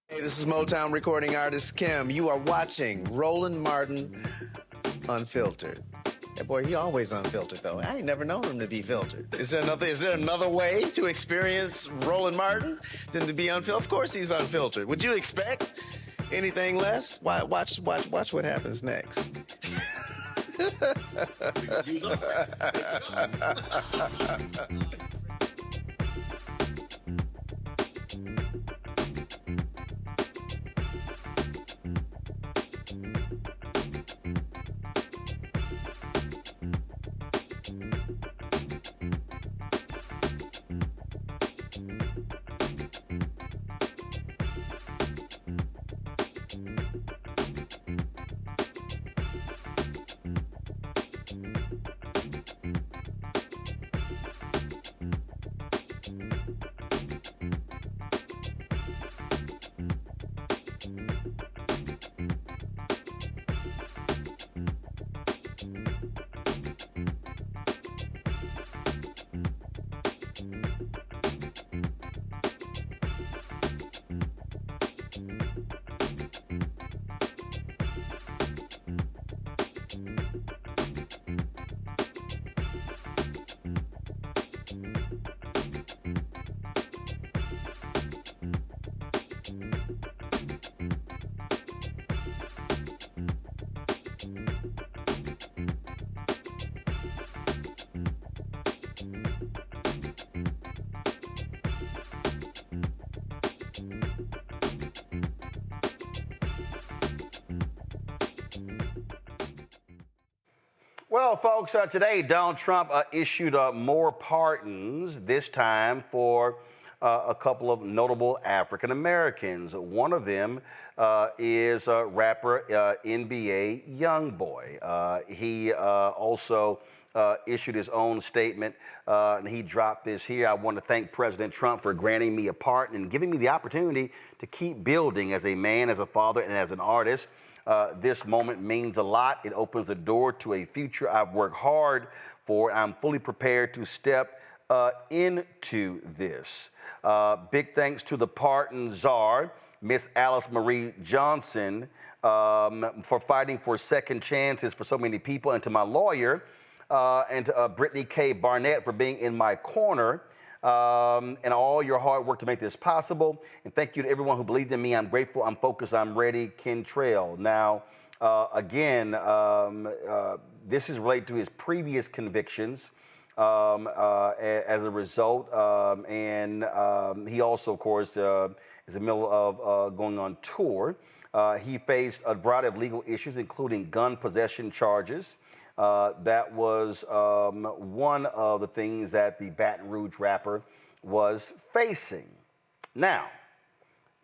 Hey, this is Motown recording artist Kim. You are watching Roland Martin Unfiltered. That boy, he always unfiltered though. I ain't never known him to be filtered. Is there another way to experience Roland Martin than to be unfiltered? Of course he's unfiltered. Would you expect anything less? Watch what happens next. Well, folks, today Donald Trump issued more pardons, this time for a couple of notable African Americans. One of them is rapper NBA Youngboy. He also issued his own statement, and he dropped this here. I want to thank President Trump for granting me a pardon and giving me the opportunity to keep building as a man, as a father, and as an artist. This moment means a lot. It opens the door to a future I've worked hard for. I'm fully prepared to step into this. Big thanks to the pardon czar, Miss Alice Marie Johnson, for fighting for second chances for so many people, and to my lawyer, and to Brittany K. Barnett for being in my corner. And all your hard work to make this possible. And thank you to everyone who believed in me. I'm grateful, I'm focused, I'm ready. Ken Trail. Now, again, this is related to his previous convictions as a result. And he also, of course, is in the middle of going on tour. He faced a variety of legal issues, including gun possession charges. That was one of the things that the Baton Rouge rapper was facing. Now,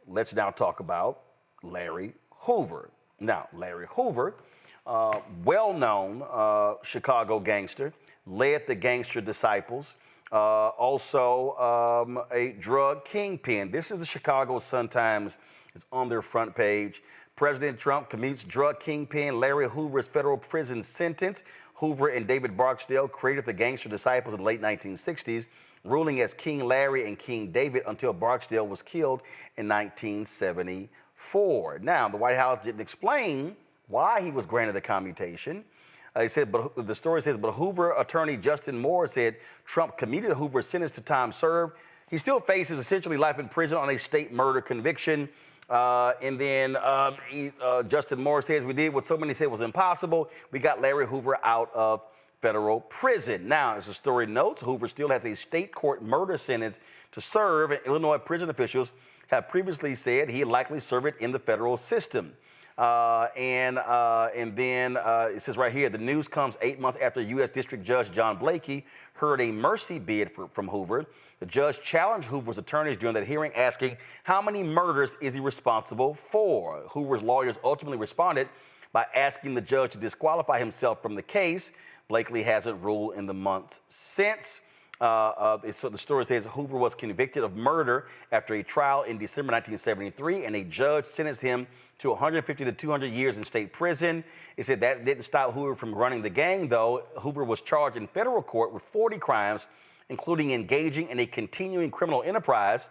let's now talk about Larry Hoover. Now, Larry Hoover, well-known Chicago gangster, led the Gangster Disciples, also a drug kingpin. This is the Chicago Sun-Times. It's on their front page. President Trump commutes drug kingpin Larry Hoover's federal prison sentence. Hoover and David Barksdale created the Gangster Disciples in the late 1960s, ruling as King Larry and King David until Barksdale was killed in 1974. Now, the White House didn't explain why he was granted the commutation. He said, but the story says, but Hoover attorney Justin Moore said Trump commuted Hoover's sentence to time served. He still faces essentially life in prison on a state murder conviction. And then Justin Moore says, we did what so many said was impossible. We got Larry Hoover out of federal prison. Now, as the story notes, Hoover still has a state court murder sentence to serve, and Illinois prison officials have previously said he'd likely serve it in the federal system. And then it says right here, the news comes 8 months after U.S. District Judge John Blakey heard a mercy bid from Hoover. The judge challenged Hoover's attorneys during that hearing, asking how many murders is he responsible for. Hoover's lawyers ultimately responded, by asking the judge to disqualify himself from the case. Blakely hasn't ruled in the months since. So the story says Hoover was convicted of murder after a trial in December 1973, and a judge sentenced him to 150 to 200 years in state prison. It said that didn't stop Hoover from running the gang, though. Hoover was charged in federal court with 40 crimes, including engaging in a continuing criminal enterprise.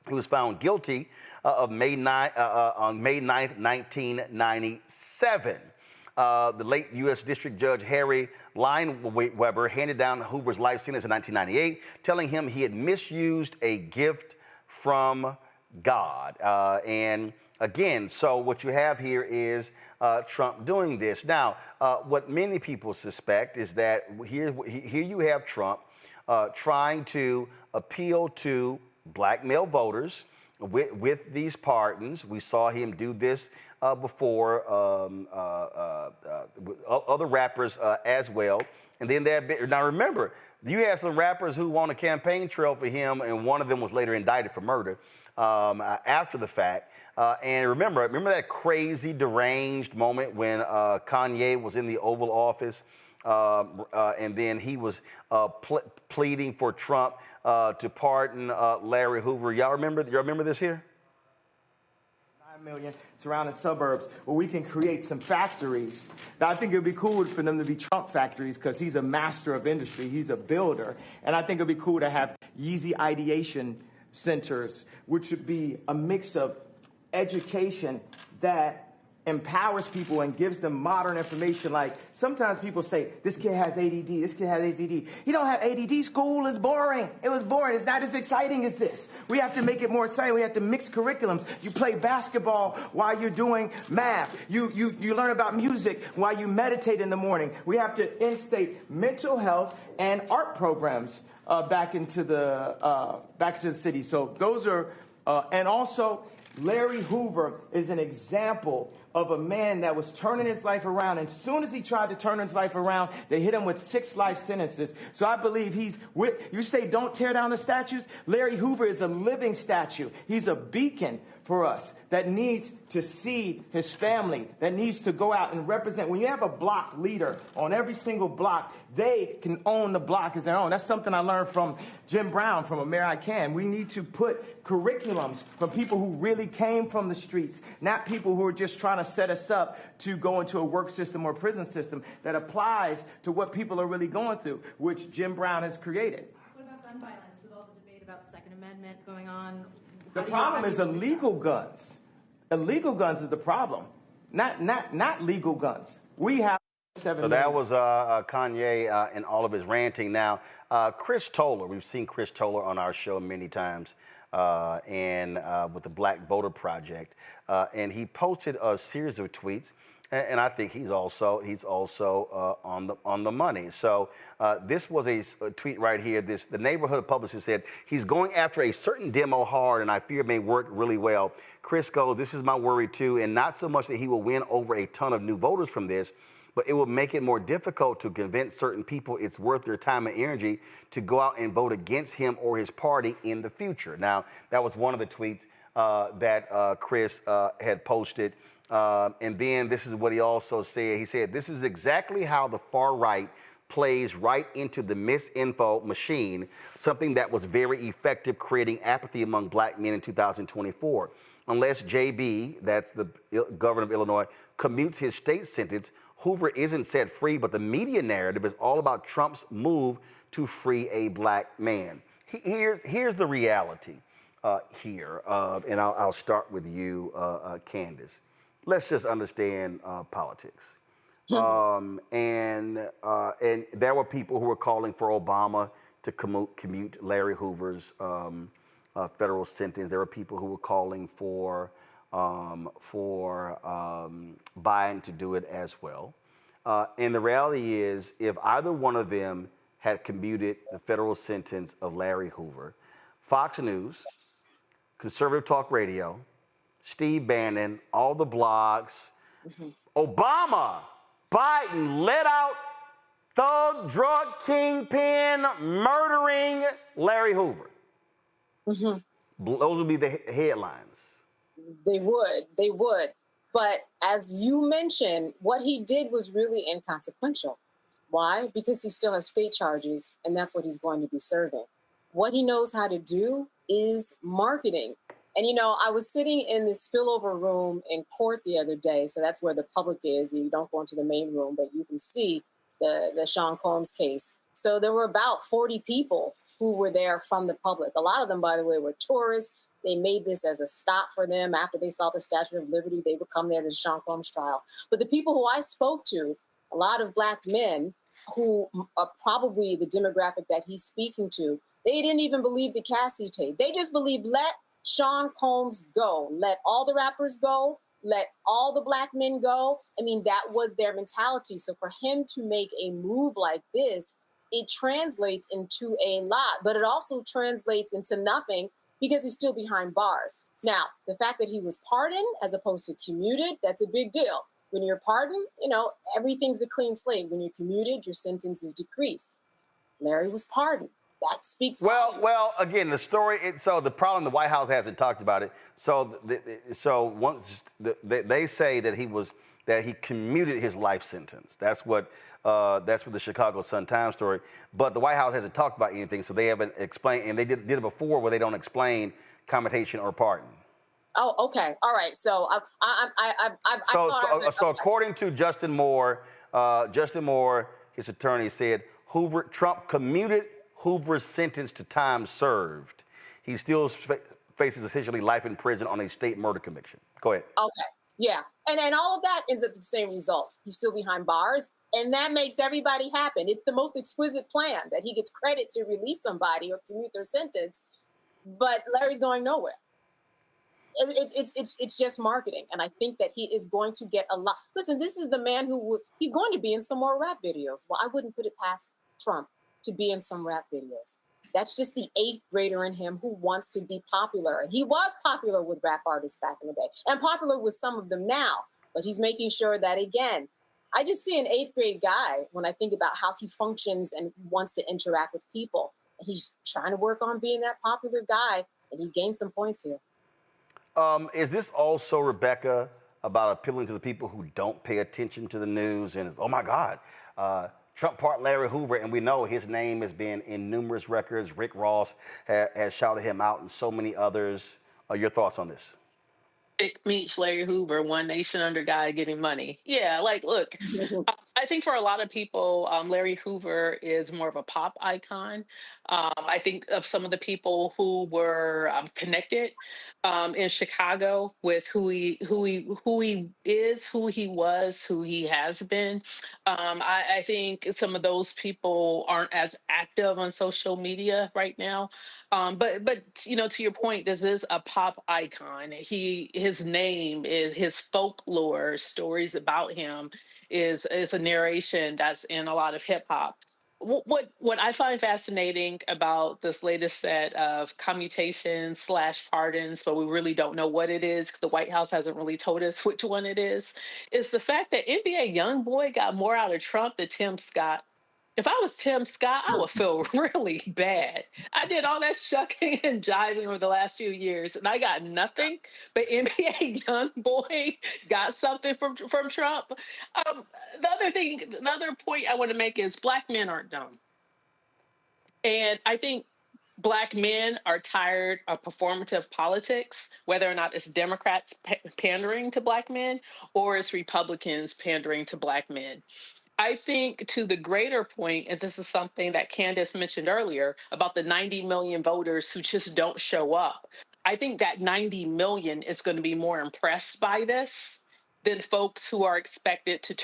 He was found guilty on May 9th, 1997. The late U.S. District Judge Harry Lineweber handed down Hoover's life sentence in 1998, telling him he had misused a gift from God. And again, so what you have here is Trump doing this. Now, what many people suspect is that here you have Trump trying to appeal to black male voters with these pardons. We saw him do this before other rappers as well. And then now remember, you had some rappers who won a campaign trail for him, and one of them was later indicted for murder after the fact. And remember that crazy, deranged moment when Kanye was in the Oval Office, and then he was pleading for Trump to pardon Larry Hoover. Y'all remember this here? 9 million surrounding suburbs where we can create some factories. Now, I think it would be cool for them to be Trump factories because he's a master of industry. He's a builder. And I think it would be cool to have Yeezy ideation centers, which would be a mix of education that empowers people and gives them modern information. Like sometimes people say, this kid has ADD, this kid has ADD. You don't have ADD, school is boring. It was boring, it's not as exciting as this. We have to make it more exciting, we have to mix curriculums. You play basketball while you're doing math. You learn about music while you meditate in the morning. We have to instate mental health and art programs back into the city. So those are, and also Larry Hoover is an example of a man that was turning his life around. And as soon as he tried to turn his life around, they hit him with 6 life sentences. So I believe you say don't tear down the statues. Larry Hoover is a living statue. He's a beacon for us that needs to see his family, that needs to go out and represent. When you have a block leader on every single block, they can own the block as their own. That's something I learned from Jim Brown, from A Mayor I Can. We need to put curriculums from people who really came from the streets, not people who are just trying to set us up to go into a work system or prison system that applies to what people are really going through, which Jim Brown has created. What about gun violence with all the debate about the Second Amendment going on? The problem is illegal guns. Illegal guns is the problem, not legal guns. We have 7 So that was Kanye and all of his ranting. Now, Chris Toller, we've seen Chris Toller on our show many times, and with the Black Voter Project, and he posted a series of tweets. And I think he's also on the money. So this was a tweet right here. The neighborhood publicist said he's going after a certain demo hard, and I fear it may work really well. Chris goes, this is my worry too, and not so much that he will win over a ton of new voters from this, but it will make it more difficult to convince certain people it's worth their time and energy to go out and vote against him or his party in the future. Now, that was one of the tweets that Chris had posted. And then this is what he also said. He said, this is exactly how the far right plays right into the misinfo machine, something that was very effective creating apathy among black men in 2024. Unless JB, that's the governor of Illinois, commutes his state sentence, Hoover isn't set free, but the media narrative is all about Trump's move to free a black man. Here's the reality here, and I'll start with you, Candace. Let's just understand politics. And there were people who were calling for Obama to commute Larry Hoover's federal sentence. There were people who were calling for Biden to do it as well. And the reality is, if either one of them had commuted the federal sentence of Larry Hoover, Fox News, Conservative Talk Radio, Steve Bannon, all the blogs, Obama, Biden let out thug, drug kingpin, murdering Larry Hoover. Those would be the headlines. They would. But as you mentioned, what he did was really inconsequential. Why? Because he still has state charges, and that's what he's going to be serving. What he knows how to do is marketing. And, I was sitting in this spillover room in court the other day. So that's where the public is. You don't go into the main room, but you can see the Sean Combs case. So there were about 40 people who were there from the public. A lot of them, by the way, were tourists. They made this as a stop for them. After they saw the Statue of Liberty, they would come there to the Sean Combs trial. But the people who I spoke to, a lot of Black men who are probably the demographic that he's speaking to, they didn't even believe the Cassie tape. They just believed, let Sean Combs go. Let all the rappers go. Let all the Black men go. I mean, that was their mentality. So for him to make a move like this, it translates into a lot, but it also translates into nothing because he's still behind bars. Now, the fact that he was pardoned as opposed to commuted, that's a big deal. When you're pardoned, everything's a clean slate. When you're commuted, your sentence is decreased. Larry was pardoned. That speaks. Well, again, the story. So the problem, the White House hasn't talked about it. So, they say that he commuted his life sentence. That's what the Chicago Sun-Times story. But the White House hasn't talked about anything, so they haven't explained. And they did it before, where they don't explain commutation or pardon. Oh, okay, all right. So So according to Justin Moore, his attorney said Trump commuted Hoover's sentence to time served. He still faces essentially life in prison on a state murder conviction. Go ahead. Okay, yeah. And all of that ends up with the same result. He's still behind bars, and that makes everybody happy. It's the most exquisite plan that he gets credit to release somebody or commute their sentence, but Larry's going nowhere. It's just marketing, and I think that he is going to get a lot. Listen, this is the man he's going to be in some more rap videos. Well, I wouldn't put it past Trump to be in some rap videos. That's just the 8th grader in him who wants to be popular. And he was popular with rap artists back in the day, and popular with some of them now. But he's making sure that, again, I just see an 8th grade guy when I think about how he functions and wants to interact with people. And he's trying to work on being that popular guy, and he gained some points here. Is this also, Rebecca, about appealing to the people who don't pay attention to the news and, oh my God, Trump pardoned Larry Hoover, and we know his name has been in numerous records. Rick Ross has shouted him out, and so many others. Your thoughts on this? Rick meets Larry Hoover, one nation under God getting money. Yeah, look, I think for a lot of people, Larry Hoover is more of a pop icon. I think of some of the people who were connected in Chicago with who he is, who he was, who he has been. I think some of those people aren't as active on social media right now. But to your point, this is a pop icon. His name is his folklore, stories about him is a narration that's in a lot of hip hop. What I find fascinating about this latest set of commutations / pardons, but we really don't know what it is. The White House hasn't really told us which one it is the fact that NBA YoungBoy got more out of Trump than Tim Scott. If I was Tim Scott, I would feel really bad. I did all that shucking and jiving over the last few years, and I got nothing. But NBA YoungBoy got something from Trump. The other point I want to make is Black men aren't dumb, and I think Black men are tired of performative politics, whether or not it's Democrats pandering to Black men or it's Republicans pandering to Black men. I think to the greater point, and this is something that Candace mentioned earlier about the 90 million voters who just don't show up. I think that 90 million is going to be more impressed by this than folks who are expected to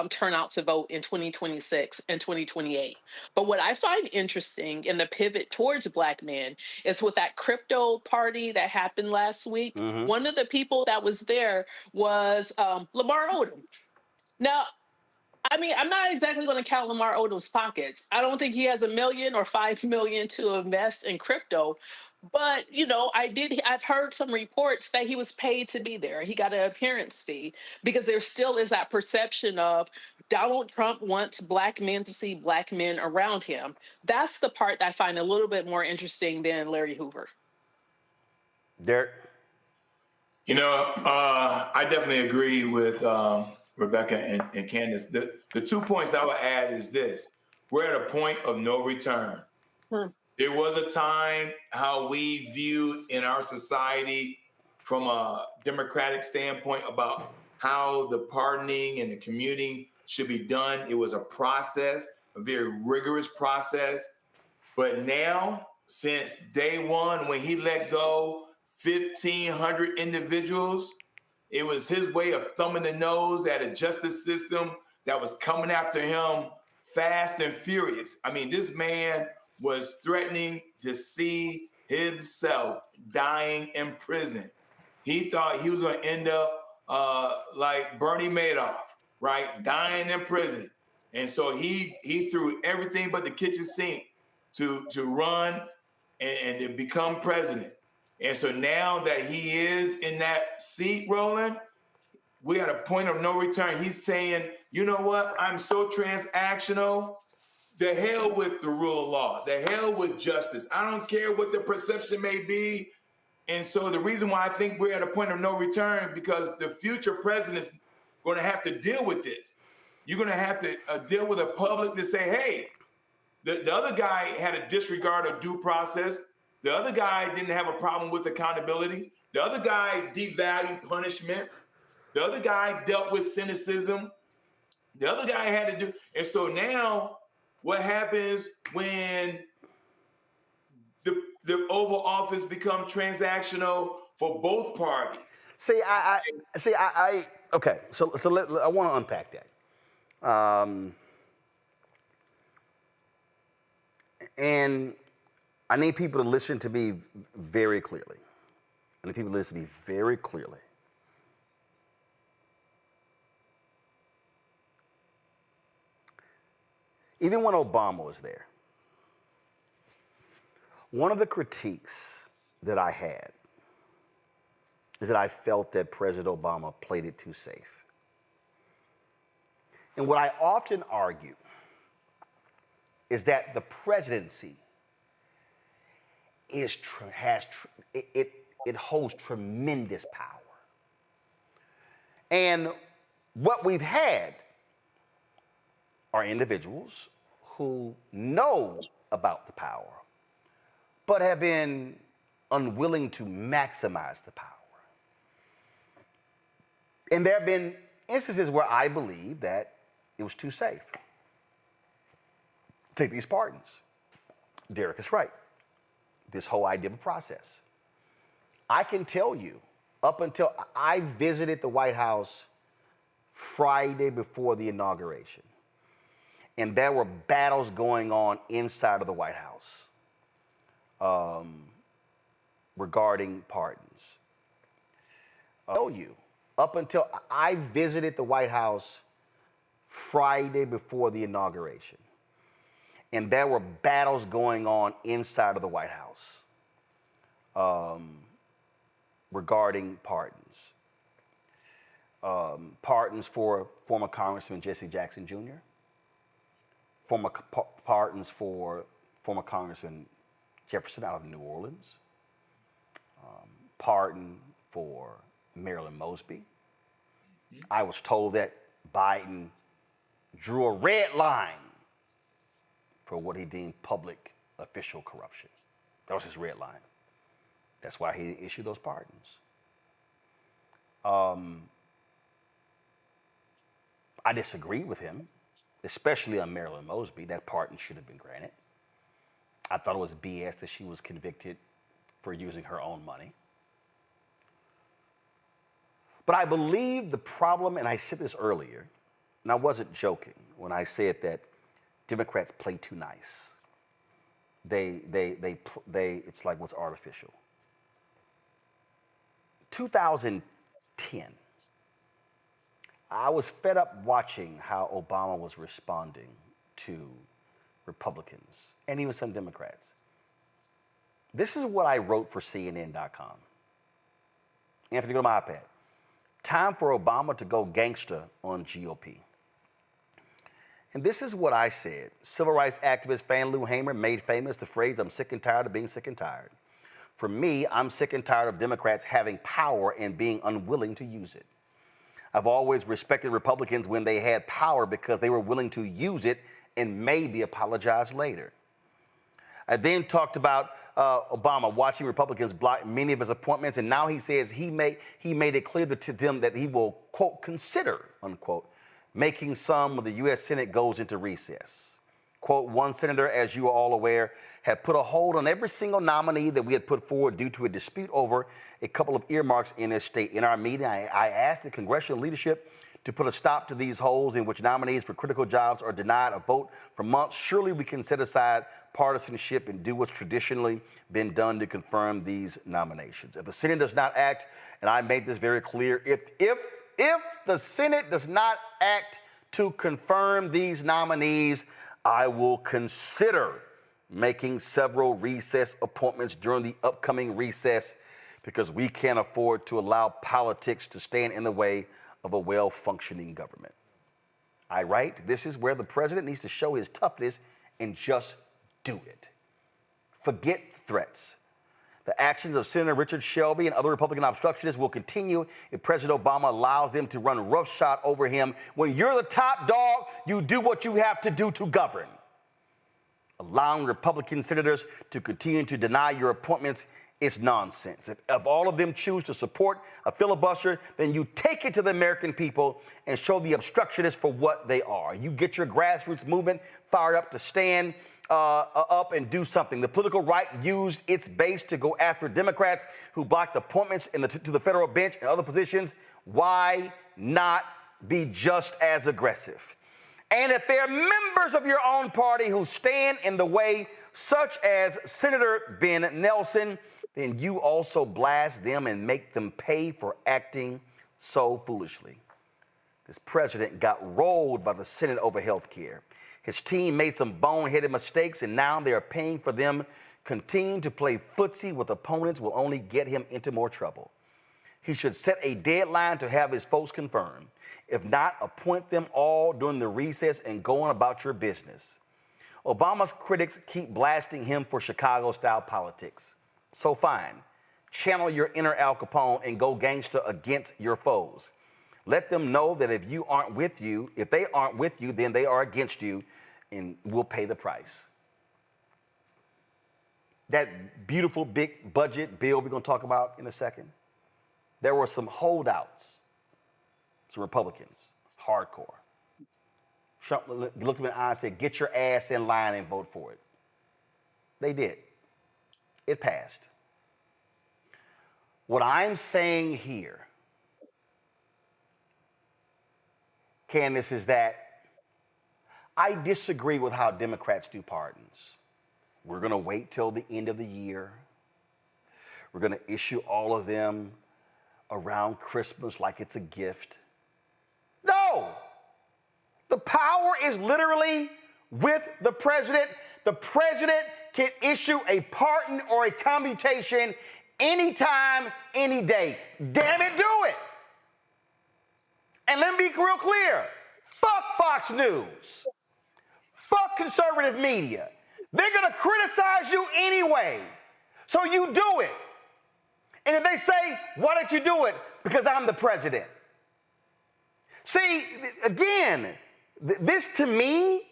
turn out to vote in 2026 and 2028. But what I find interesting in the pivot towards Black men is with that crypto party that happened last week, one of the people that was there was Lamar Odom. Now, I mean, I'm not exactly going to count Lamar Odom's pockets. I don't think he has $1 million or $5 million to invest in crypto. But, I've heard some reports that he was paid to be there. He got an appearance fee because there still is that perception of Donald Trump wants Black men to see Black men around him. That's the part that I find a little bit more interesting than Larry Hoover. Derek? I definitely agree with Rebecca and Candace. The 2 points I would add is this. We're at a point of no return. There was a time how we view in our society from a democratic standpoint about how the pardoning and the commuting should be done. It was a process, a very rigorous process. But now, since day one, when he let go 1,500 individuals, it was his way of thumbing the nose at a justice system that was coming after him fast and furious. I mean, this man was threatening to see himself dying in prison. He thought he was going to end up like Bernie Madoff, right? Dying in prison. And so he threw everything but the kitchen sink to run and to become president. And so now that he is in that seat, Roland, we're at a point of no return. He's saying, you know what? I'm so transactional. The hell with the rule of law. The hell with justice. I don't care what the perception may be. And so the reason why I think we're at a point of no return, because the future president's going to have to deal with this. You're going to have to deal with a public to say, hey, the other guy had a disregard of due process. The other guy didn't have a problem with accountability. The other guy devalued punishment. The other guy dealt with cynicism. The other guy had to do. And so now what happens when the Oval Office become transactional for both parties? Okay, so I want to unpack that. And I need people to listen to me very clearly. I need people to listen to me very clearly. Even when Obama was there, one of the critiques that I had is that I felt that President Obama played it too safe. And what I often argue is that the presidency it holds tremendous power. And what we've had are individuals who know about the power, but have been unwilling to maximize the power. And there have been instances where I believe that it was too safe. Take these pardons. Derek is right. This whole idea of a process. I can tell you, up until I visited the White House Friday before the inauguration, and there were battles going on inside of the White House regarding pardons. I'll tell you, up until I visited the White House Friday before the inauguration, and there were battles going on inside of the White House regarding pardons. Pardons for former Congressman Jesse Jackson Jr., pardons for former Congressman Jefferson out of New Orleans, pardon for Marilyn Mosby. I was told that Biden drew a red line for what he deemed public official corruption. That was his red line. That's why he issued those pardons. I disagree with him, especially on Marilyn Mosby. That pardon should have been granted. I thought it was BS that she was convicted for using her own money. But I believe the problem, and I said this earlier, and I wasn't joking when I said that Democrats play too nice. It's like what's artificial. 2010, I was fed up watching how Obama was responding to Republicans and even some Democrats. This is what I wrote for CNN.com. Anthony, go to my iPad. Time for Obama to go gangster on GOP. And this is what I said. Civil rights activist Fannie Lou Hamer made famous the phrase, "I'm sick and tired of being sick and tired." For me, I'm sick and tired of Democrats having power and being unwilling to use it. I've always respected Republicans when they had power because they were willing to use it and maybe apologize later. I then talked about Obama watching Republicans block many of his appointments, and now he says he made it clear to them that he will, quote, consider, unquote, making some when the U.S. Senate goes into recess. Quote, one senator, as you are all aware, had put a hold on every single nominee that we had put forward due to a dispute over a couple of earmarks in his state. In our meeting, I asked the congressional leadership to put a stop to these holes in which nominees for critical jobs are denied a vote for months. Surely we can set aside partisanship and do what's traditionally been done to confirm these nominations. If the Senate does not act, and I made this very clear, if the Senate does not act to confirm these nominees, I will consider making several recess appointments during the upcoming recess because we can't afford to allow politics to stand in the way of a well-functioning government. I write, this is where the president needs to show his toughness and just do it. Forget threats. The actions of Senator Richard Shelby and other Republican obstructionists will continue if President Obama allows them to run roughshod over him. When you're the top dog, you do what you have to do to govern. Allowing Republican senators to continue to deny your appointments is nonsense. If all of them choose to support a filibuster, then you take it to the American people and show the obstructionists for what they are. You get your grassroots movement fired up to stand up and do something. The political right used its base to go after Democrats who blocked appointments to the federal bench and other positions. Why not be just as aggressive? And if there are members of your own party who stand in the way, such as Senator Ben Nelson, then you also blast them and make them pay for acting so foolishly. This president got rolled by the Senate over health care. His team made some boneheaded mistakes, and now they are paying for them. Continuing to play footsie with opponents will only get him into more trouble. He should set a deadline to have his folks confirmed. If not, appoint them all during the recess and go on about your business. Obama's critics keep blasting him for Chicago-style politics. So fine, channel your inner Al Capone and go gangster against your foes. Let them know that if they aren't with you, then they are against you, and we'll pay the price. That beautiful big budget bill we're going to talk about in a second, there were some holdouts, some Republicans, hardcore. Trump looked them in the eye and said, get your ass in line and vote for it. They did. It passed. What I'm saying here, Candace, is that I disagree with how Democrats do pardons. We're going to wait till the end of the year. We're going to issue all of them around Christmas like it's a gift. No! The power is literally with the president. The president can issue a pardon or a commutation anytime, any day. Damn it, do it! And let me be real clear. Fuck Fox News. Fuck conservative media. They're going to criticize you anyway. So you do it. And if they say, why don't you do it? Because I'm the president. See, again, this to me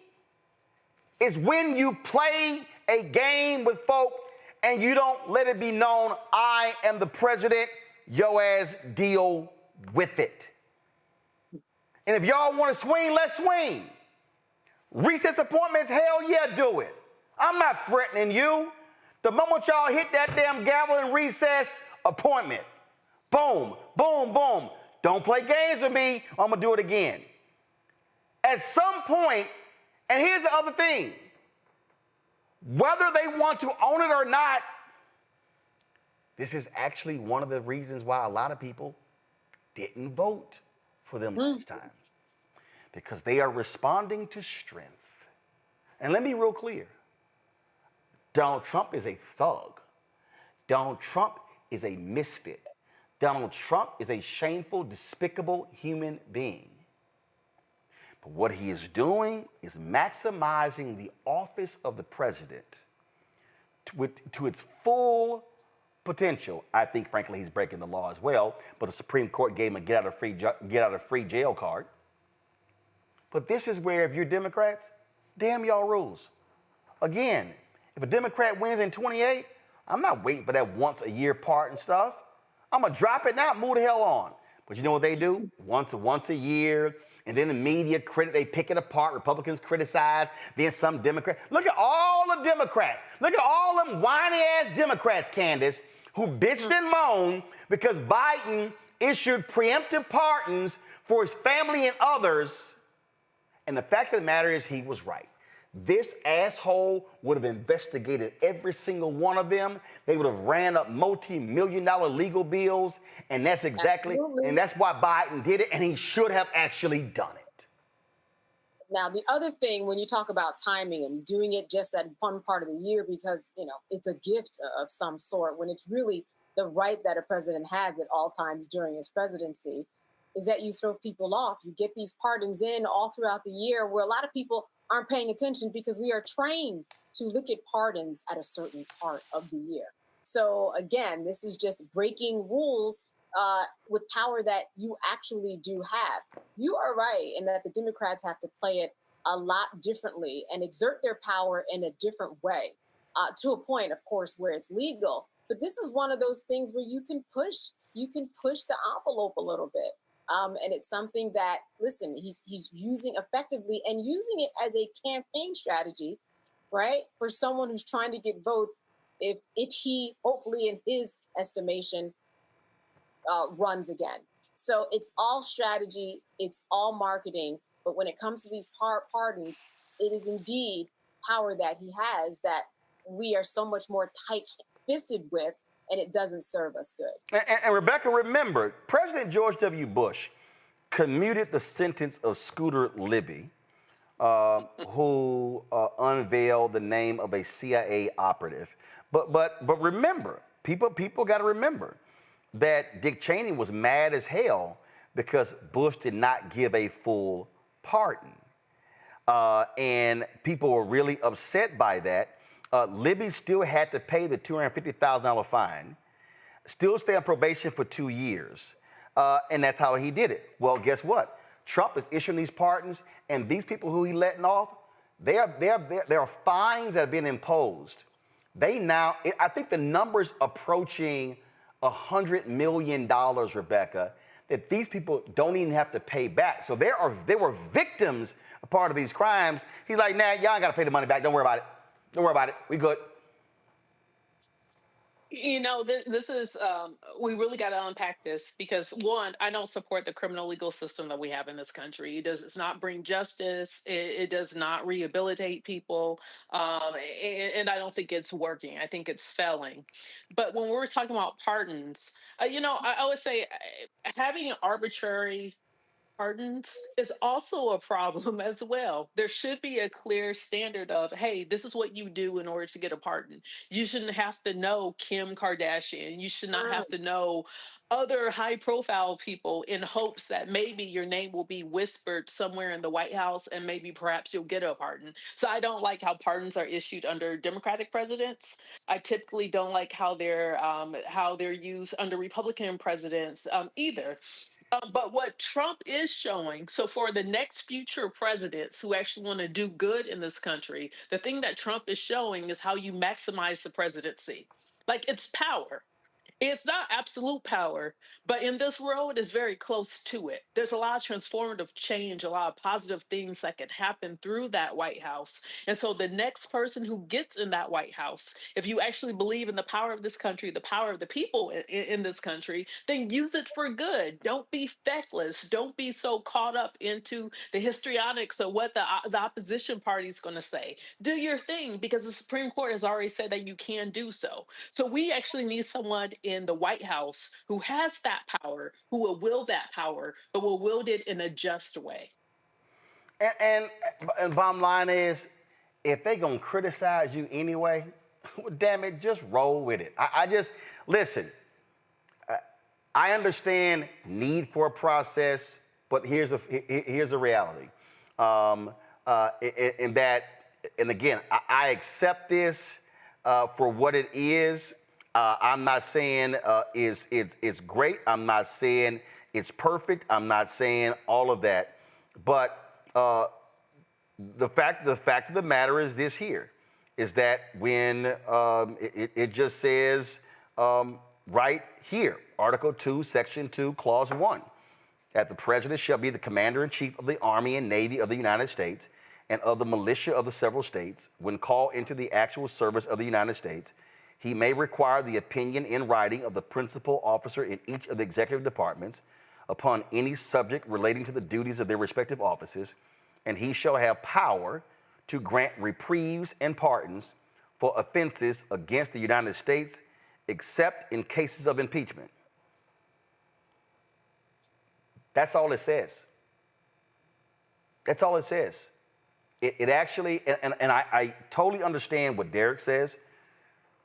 is when you play a game with folk and you don't let it be known, I am the president, yo ass deal with it. And if y'all want to swing, let's swing. Recess appointments, hell yeah, do it. I'm not threatening you. The moment y'all hit that damn gavel in recess, appointment. Boom, boom, boom. Don't play games with me, I'm going to do it again. At some point, and here's the other thing, whether they want to own it or not, this is actually one of the reasons why a lot of people didn't vote for them last time. Because they are responding to strength. And let me be real clear. Donald Trump is a thug. Donald Trump is a misfit. Donald Trump is a shameful, despicable human being. But what he is doing is maximizing the office of the president to its full potential. I think, frankly, he's breaking the law as well. But the Supreme Court gave him a get out of free jail card. But this is where, if you're Democrats, damn y'all rules. Again, if a Democrat wins in 28, I'm not waiting for that once a year pardon stuff. I'm gonna drop it now, move the hell on. But you know what they do? Once a year, and then the media they pick it apart. Republicans criticize, then some Democrats. Look at all the Democrats. Look at all them whiny ass Democrats, Candace, who bitched and moaned because Biden issued preemptive pardons for his family and others. And the fact of the matter is, he was right. This asshole would have investigated every single one of them. They would have ran up multi-million-dollar legal bills, and that's exactly, and that's why Biden did it, and he should have actually done it. Now, the other thing, when you talk about timing and doing it just at one part of the year because, you know, it's a gift of some sort, when it's really the right that a president has at all times during his presidency, is that you throw people off. You get these pardons in all throughout the year where a lot of people aren't paying attention because we are trained to look at pardons at a certain part of the year. So again, this is just breaking rules with power that you actually do have. You are right in that the Democrats have to play it a lot differently and exert their power in a different way, to a point, of course, where it's legal. But this is one of those things where you can push the envelope a little bit. And it's something that, listen, he's using effectively and using it as a campaign strategy, right? For someone who's trying to get votes if he, hopefully in his estimation, runs again. So it's all strategy, it's all marketing. But when it comes to these pardons, it is indeed power that he has that we are so much more tight-fisted with, and it doesn't serve us good. And Rebecca, remember, President George W. Bush commuted the sentence of Scooter Libby, who unveiled the name of a CIA operative. But remember, people got to remember that Dick Cheney was mad as hell because Bush did not give a full pardon. And people were really upset by that. Libby still had to pay the $250,000 fine, still stay on probation for 2 years. And that's how he did it. Well, guess what? Trump is issuing these pardons, and these people who he's letting off, there are fines that have been imposed. I think the number's approaching $100 million, Rebecca, that these people don't even have to pay back. So they were victims of part of these crimes. He's like, nah, y'all ain't got to pay the money back. Don't worry about it. Don't worry about it. We good. You know, this is, we really got to unpack this because, one, I don't support the criminal legal system that we have in this country. It does not bring justice. It does not rehabilitate people. And I don't think it's working. I think it's failing. But when we're talking about pardons, you know, I would say having arbitrary pardons is also a problem as well. There should be a clear standard of, hey, this is what you do in order to get a pardon. You shouldn't have to know Kim Kardashian. You should not have to know other high profile people in hopes that maybe your name will be whispered somewhere in the White House and maybe perhaps you'll get a pardon. So I don't like how pardons are issued under Democratic presidents. I typically don't like how they're used under Republican presidents either. But what Trump is showing, so for the next future presidents who actually want to do good in this country, the thing that Trump is showing is how you maximize the presidency. Like, it's power. It's not absolute power, but in this world, it's very close to it. There's a lot of transformative change, a lot of positive things that can happen through that White House. And so the next person who gets in that White House, if you actually believe in the power of this country, the power of the people in this country, then use it for good. Don't be feckless. Don't be so caught up into the histrionics of what the opposition party is going to say. Do your thing, because the Supreme Court has already said that you can do so. So we actually need someone in the White House who has that power, who will wield that power, but will wield it in a just way. And bottom line is, if they gonna criticize you anyway, well, damn it, just roll with it. I just, listen, I understand need for a process, but here's a reality. In that, and again, I accept this for what it is. I'm not saying it's great. I'm not saying it's perfect. I'm not saying all of that. But the fact of the matter is this here, is that when it just says right here, Article 2, Section 2, Clause 1, that the president shall be the commander-in-chief of the Army and Navy of the United States and of the militia of the several states. When called into the actual service of the United States, he may require the opinion in writing of the principal officer in each of the executive departments upon any subject relating to the duties of their respective offices, and he shall have power to grant reprieves and pardons for offenses against the United States, except in cases of impeachment. That's all it says. That's all it says. It actually, and I totally understand what Derek says,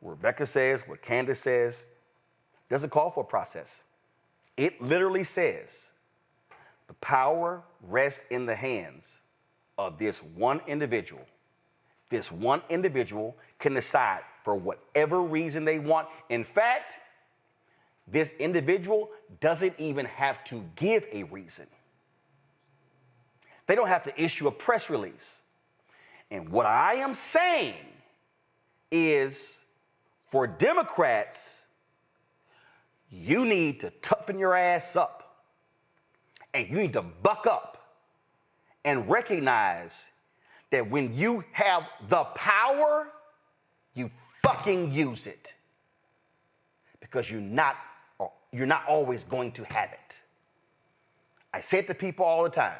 what Rebecca says, what Candace says. Doesn't call for a process. It literally says the power rests in the hands of this one individual. This one individual can decide for whatever reason they want. In fact, this individual doesn't even have to give a reason. They don't have to issue a press release. And what I am saying is, for Democrats, you need to toughen your ass up. And you need to buck up and recognize that when you have the power, you fucking use it. Because you're not always going to have it. I say it to people all the time.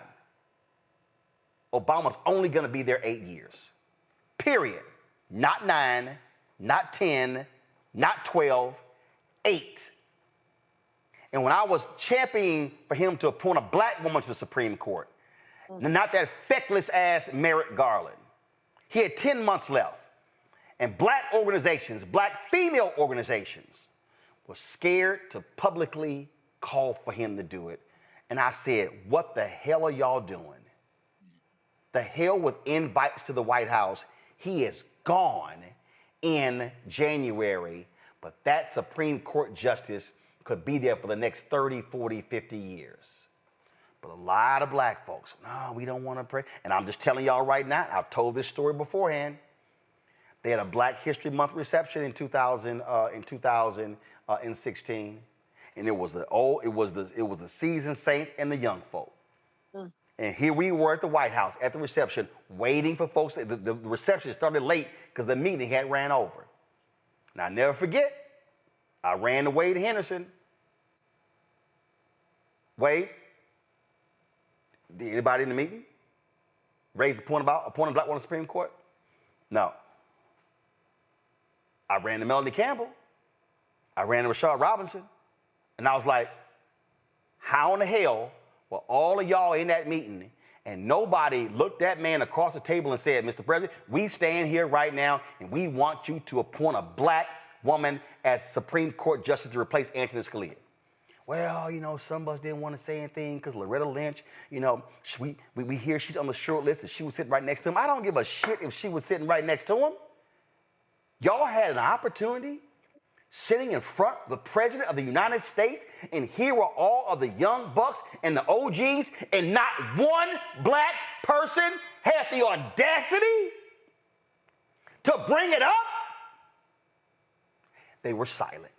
Obama's only going to be there 8 years. Period. Not 9, not 10, not 12, 8. And when I was championing for him to appoint a black woman to the Supreme Court, not that feckless ass Merrick Garland, he had 10 months left. And black organizations, black female organizations, were scared to publicly call for him to do it. And I said, what the hell are y'all doing? The hell with invites to the White House. He is gone in January, but that Supreme Court justice could be there for the next 30, 40, 50 years. But a lot of black folks, no, we don't want to pray. And I'm just telling y'all right now, I've told this story beforehand. They had a Black History Month reception in 2016, and it was the seasoned saints and the young folk. And here we were at the White House at the reception, waiting for folks. The reception started late because the meeting had ran over. And I never forget, I ran to Wade Henderson. Wade, did anybody in the meeting raise the point about appointing a black woman to the Supreme Court? No. I ran to Melanie Campbell. I ran to Rashard Robinson. And I was like, how in the hell were all of y'all in that meeting and nobody looked that man across the table and said, Mr. President, we stand here right now and we want you to appoint a black woman as Supreme Court Justice to replace Antonin Scalia? Well, some of us didn't want to say anything because Loretta Lynch, we hear she's on the short list and she was sitting right next to him. I don't give a shit if she was sitting right next to him. Y'all had an opportunity sitting in front of the President of the United States, and here were all of the young bucks and the OGs, and not one black person had the audacity to bring it up. They were silent.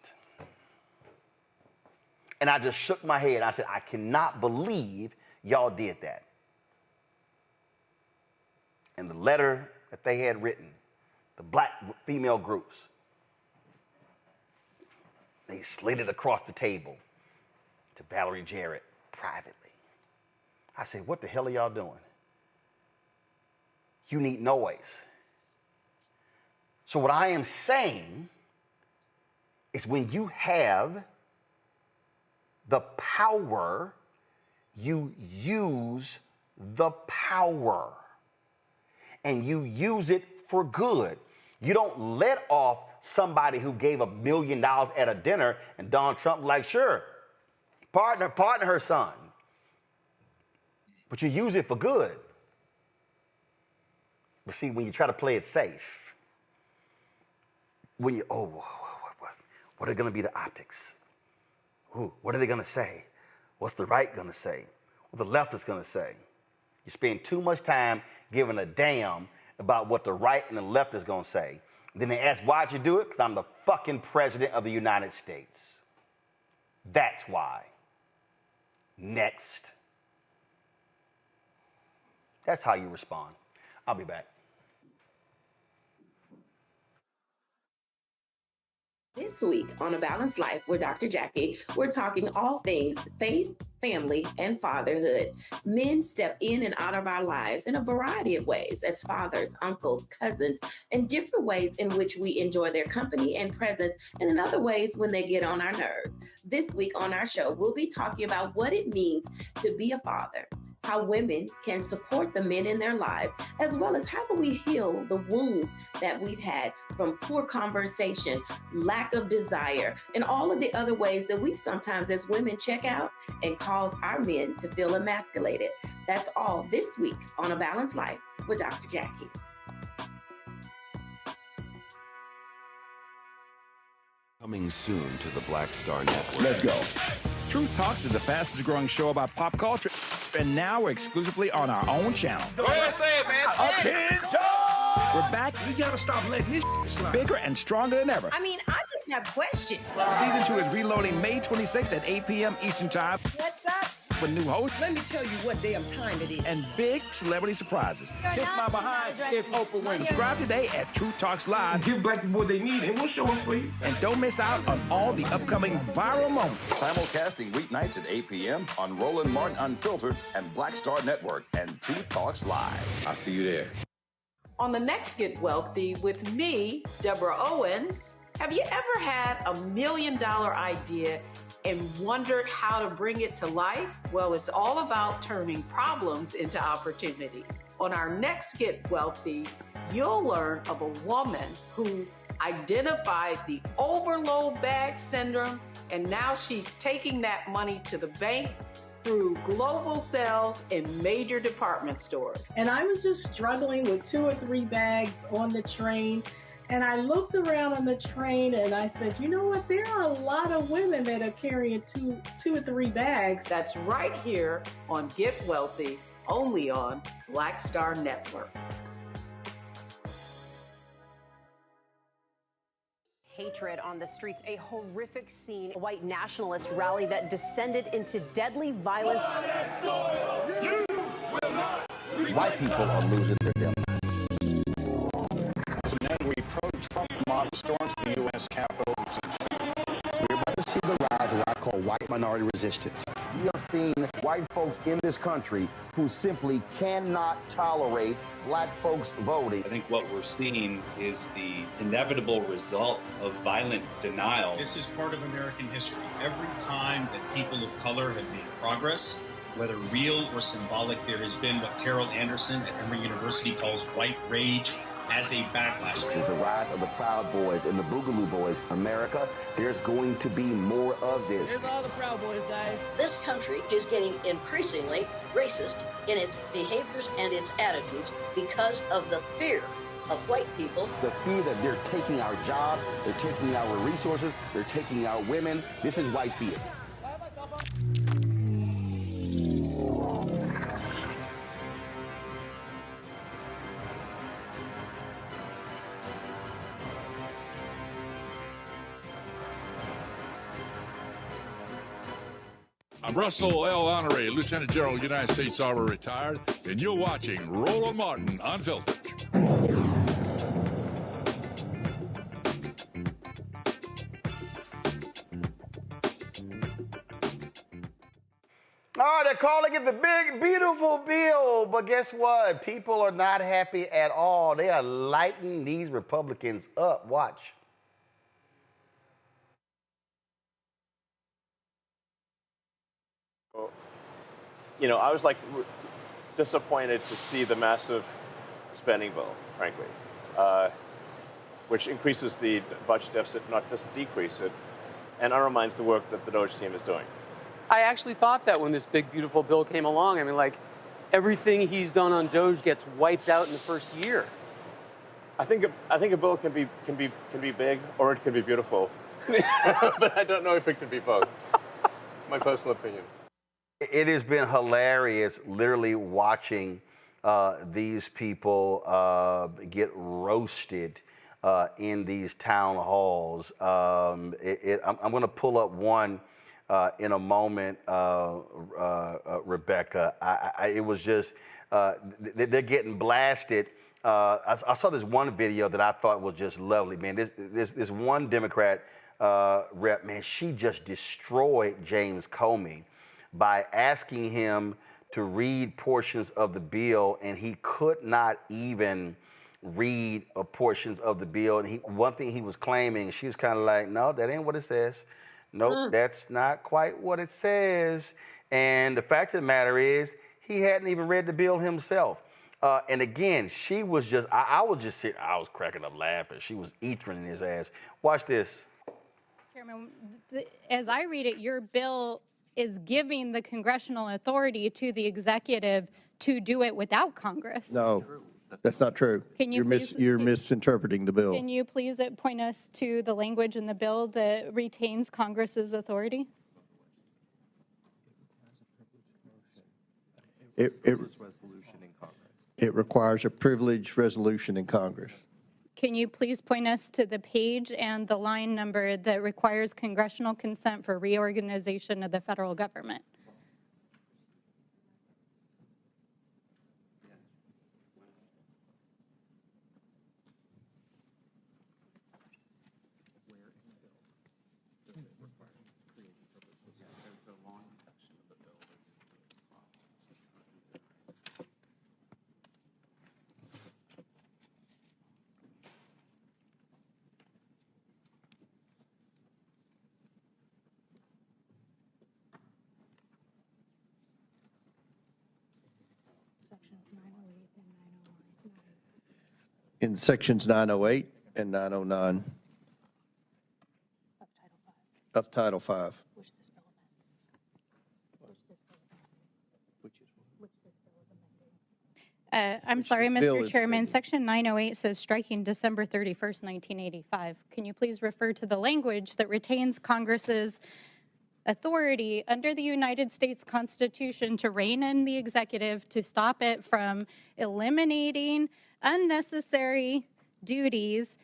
And I just shook my head. I said, I cannot believe y'all did that. And the letter that they had written, the black female groups, they slid it across the table to Valerie Jarrett privately. I said, what the hell are y'all doing? You need noise. So what I am saying is when you have the power, you use the power. And you use it for good. You don't let off somebody who gave $1 million at a dinner and Donald Trump like, sure, partner her son. But you use it for good. But see, when you try to play it safe, when you, What are going to be the optics? Ooh, what are they going to say? What's the right going to say? What the left is going to say? You spend too much time giving a damn about what the right and the left is going to say. Then they ask, why'd you do it? Because I'm the fucking president of the United States. That's why. Next. That's how you respond. I'll be back. This week on A Balanced Life with Dr. Jackie, we're talking all things faith, family, and fatherhood. Men step in and out of our lives in a variety of ways as fathers, uncles, cousins, and different ways in which we enjoy their company and presence, and in other ways when they get on our nerves. This week on our show, we'll be talking about what it means to be a father, how women can support the men in their lives, as well as how do we heal the wounds that we've had from poor conversation, lack of desire, and all of the other ways that we sometimes as women check out and cause our men to feel emasculated. That's all this week on A Balanced Life with Dr. Jackie. Coming soon to the Black Star Network. Let's go. Truth Talks is the fastest growing show about pop culture, and now we're exclusively on our own channel. Go ahead, say it, man. Attention! We're back. We gotta stop letting this slide. Bigger and stronger than ever. I mean, I just have questions. Season 2 is reloading May 26th at 8 p.m. Eastern Time. What's up? With new hosts. Let me tell you what damn time it is. And big celebrity surprises. Kiss my behind. It's Oprah Winfrey. Subscribe today at Truth Talks Live. Give black people what they need, and we'll show them for you. And don't miss out on all the upcoming viral moments. Simulcasting weeknights at 8 p.m. on Roland Martin Unfiltered and Black Star Network and Truth Talks Live. I'll see you there. On the next Get Wealthy with me, Deborah Owens, have you ever had $1 million idea and wondered how to bring it to life? Well, it's all about turning problems into opportunities. On our next Get Wealthy, you'll learn of a woman who identified the overload bag syndrome, and now she's taking that money to the bank through global sales in major department stores. And I was just struggling with 2 or 3 bags on the train. And I looked around on the train and I said, you know what? There are a lot of women that are carrying two or 3 bags. That's right here on Get Wealthy, only on Black Star Network. Hatred on the streets, a horrific scene, a white nationalist rally that descended into deadly violence. White people are losing their damn minds. As an angry pro-Trump mob storms the U.S. Capitol. We're about to see the rise of what I call white minority resistance. We are seeing white folks in this country who simply cannot tolerate black folks voting. I think what we're seeing is the inevitable result of violent denial. This is part of American history. Every time that people of color have made progress, whether real or symbolic, there has been what Carol Anderson at Emory University calls white rage as a backlash. This is the rise of the Proud Boys and the Boogaloo Boys. America, there's going to be more of this. Here's all the Proud Boys, guys. This country is getting increasingly racist in its behaviors and its attitudes because of the fear of white people. The fear that they're taking our jobs, they're taking our resources, they're taking our women. This is white fear. I'm Russell L. Honoré, Lieutenant General, United States Army retired, and you're watching Roland Martin Unfiltered. Oh, they're calling it the big, beautiful bill. But guess what? People are not happy at all. They are lighting these Republicans up. Watch. You know, I was like disappointed to see the massive spending bill, frankly, which increases the budget deficit, not just decrease it, and undermines the work that the Doge team is doing. I actually thought that when this big, beautiful bill came along. I mean, like, everything he's done on Doge gets wiped out in the first year. I think a bill can be big or it can be beautiful. But I don't know if it could be both. My personal opinion. It has been hilarious, literally watching these people get roasted in these town halls. I'm going to pull up one in a moment, Rebecca. It was just, they're getting blasted. I saw this one video that I thought was just lovely, man. This one Democrat rep, man, she just destroyed James Comey by asking him to read portions of the bill, and he could not even read portions of the bill. And one thing he was claiming, she was kind of like, no, that ain't what it says. Nope, that's not quite what it says. And the fact of the matter is, he hadn't even read the bill himself. And again, she was just, I was just sitting, I was cracking up laughing. She was ethering in his ass. Watch this. Chairman, as I read it, your bill is giving the congressional authority to the executive to do it without Congress. No, that's not true. Can you You're misinterpreting the bill. Can you please point us to the language in the bill that retains Congress's authority? It requires a privileged resolution in Congress. Can you please point us to the page and the line number that requires congressional consent for reorganization of the federal government? In sections 908 and 909 of Title V. I'm sorry, Mr. Chairman. Section 908 says striking December 31st, 1985. Can you please refer to the language that retains Congress's authority under the United States Constitution to rein in the executive to stop it from eliminating unnecessary duties,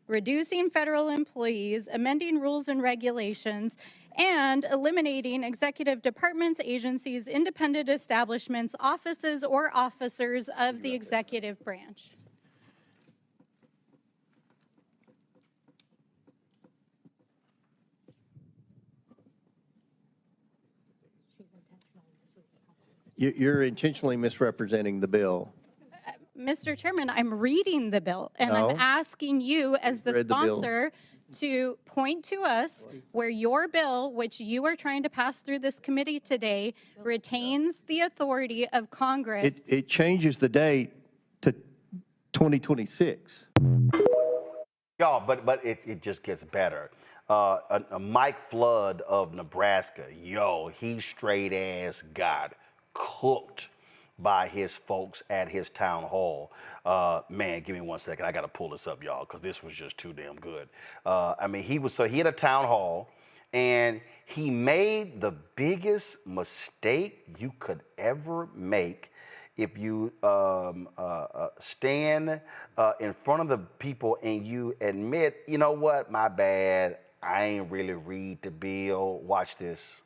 reducing federal employees, amending rules and regulations, and eliminating executive departments, agencies, independent establishments, offices, or officers of the executive branch? You're intentionally misrepresenting the bill. Mr. Chairman, I'm reading the bill, and I'm asking you as the sponsor to point to us where your bill, which you are trying to pass through this committee today, retains the authority of Congress. It changes the date to 2026. Y'all, but it just gets better. A Mike Flood of Nebraska, he straight ass got cooked by his folks at his town hall. Man, give me 1 second. I got to pull this up, y'all, because this was just too damn good. He had a town hall, and he made the biggest mistake you could ever make if you stand in front of the people and you admit, you know what, my bad, I ain't really read the bill. Watch this.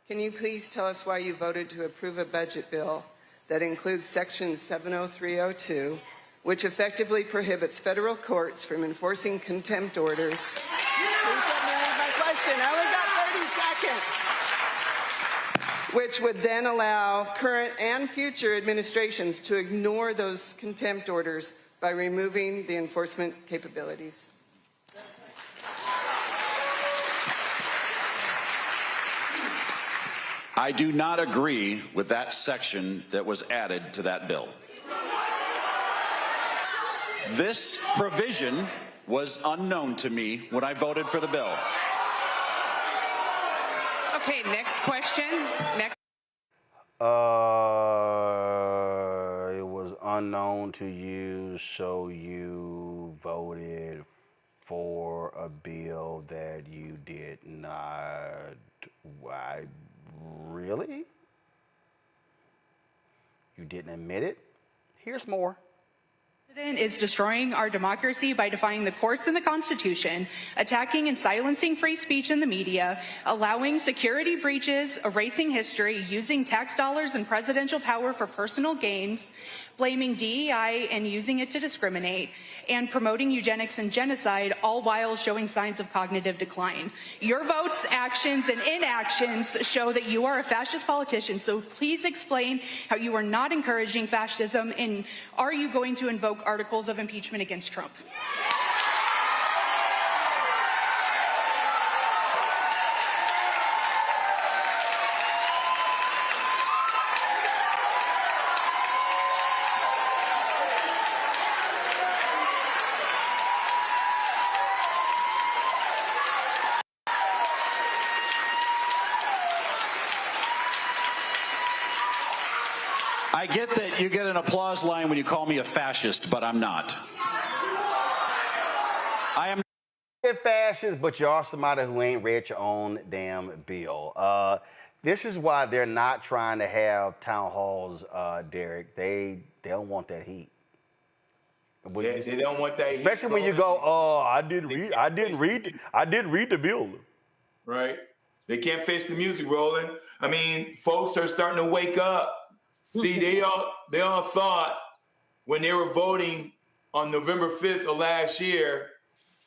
Can you please tell us why you voted to approve a budget bill that includes Section 70302, which effectively prohibits federal courts from enforcing contempt orders? Please let me ask my question. I only got 30 seconds. Which would then allow current and future administrations to ignore those contempt orders by removing the enforcement capabilities. I do not agree with that section that was added to that bill. This provision was unknown to me when I voted for the bill. Okay, next question. Next. It was unknown to you, so you voted for a bill that you did not. Why, really? You didn't admit it? Here's more. The president is destroying our democracy by defying the courts and the Constitution, attacking and silencing free speech in the media, allowing security breaches, erasing history, using tax dollars and presidential power for personal gains, blaming DEI and using it to discriminate, and promoting eugenics and genocide, all while showing signs of cognitive decline. Your votes, actions, and inactions show that you are a fascist politician, so please explain how you are not encouraging fascism, and are you going to invoke articles of impeachment against Trump? I get that you get an applause line when you call me a fascist, but I'm not. I am a fascist, but you are somebody who ain't read your own damn bill. This is why they're not trying to have town halls, Derek. They don't want that heat. They don't want that heat. Especially when you go, I didn't read the bill. Right. They can't face the music, Roland. I mean, folks are starting to wake up. See, they all thought when they were voting on November 5th of last year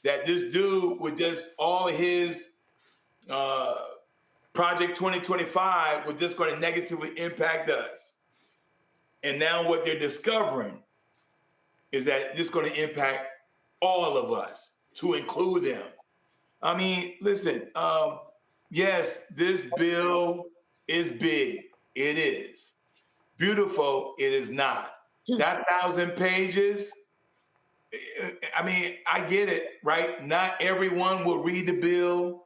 that this dude with just all his Project 2025 was just going to negatively impact us. And now what they're discovering is that this is going to impact all of us, to include them. I mean, listen, yes, this bill is big. It is. Beautiful, it is not. That 1,000 pages, I mean, I get it, right? Not everyone will read the bill.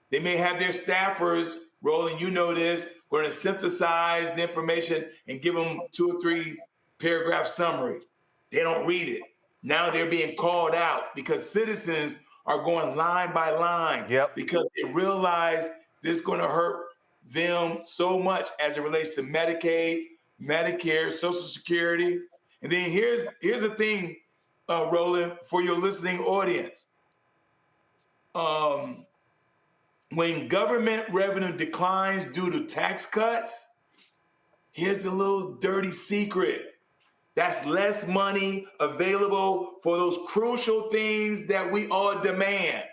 They may have their staffers, Roland, you know this, going to synthesize the information and give them 2 or 3 paragraph summary. They don't read it. Now they're being called out because citizens are going line by line because they realize this is going to hurt them so much as it relates to Medicaid, Medicare, Social Security. And then here's the thing, Roland, for your listening audience. When government revenue declines due to tax cuts, here's the little dirty secret. That's less money available for those crucial things that we all demand.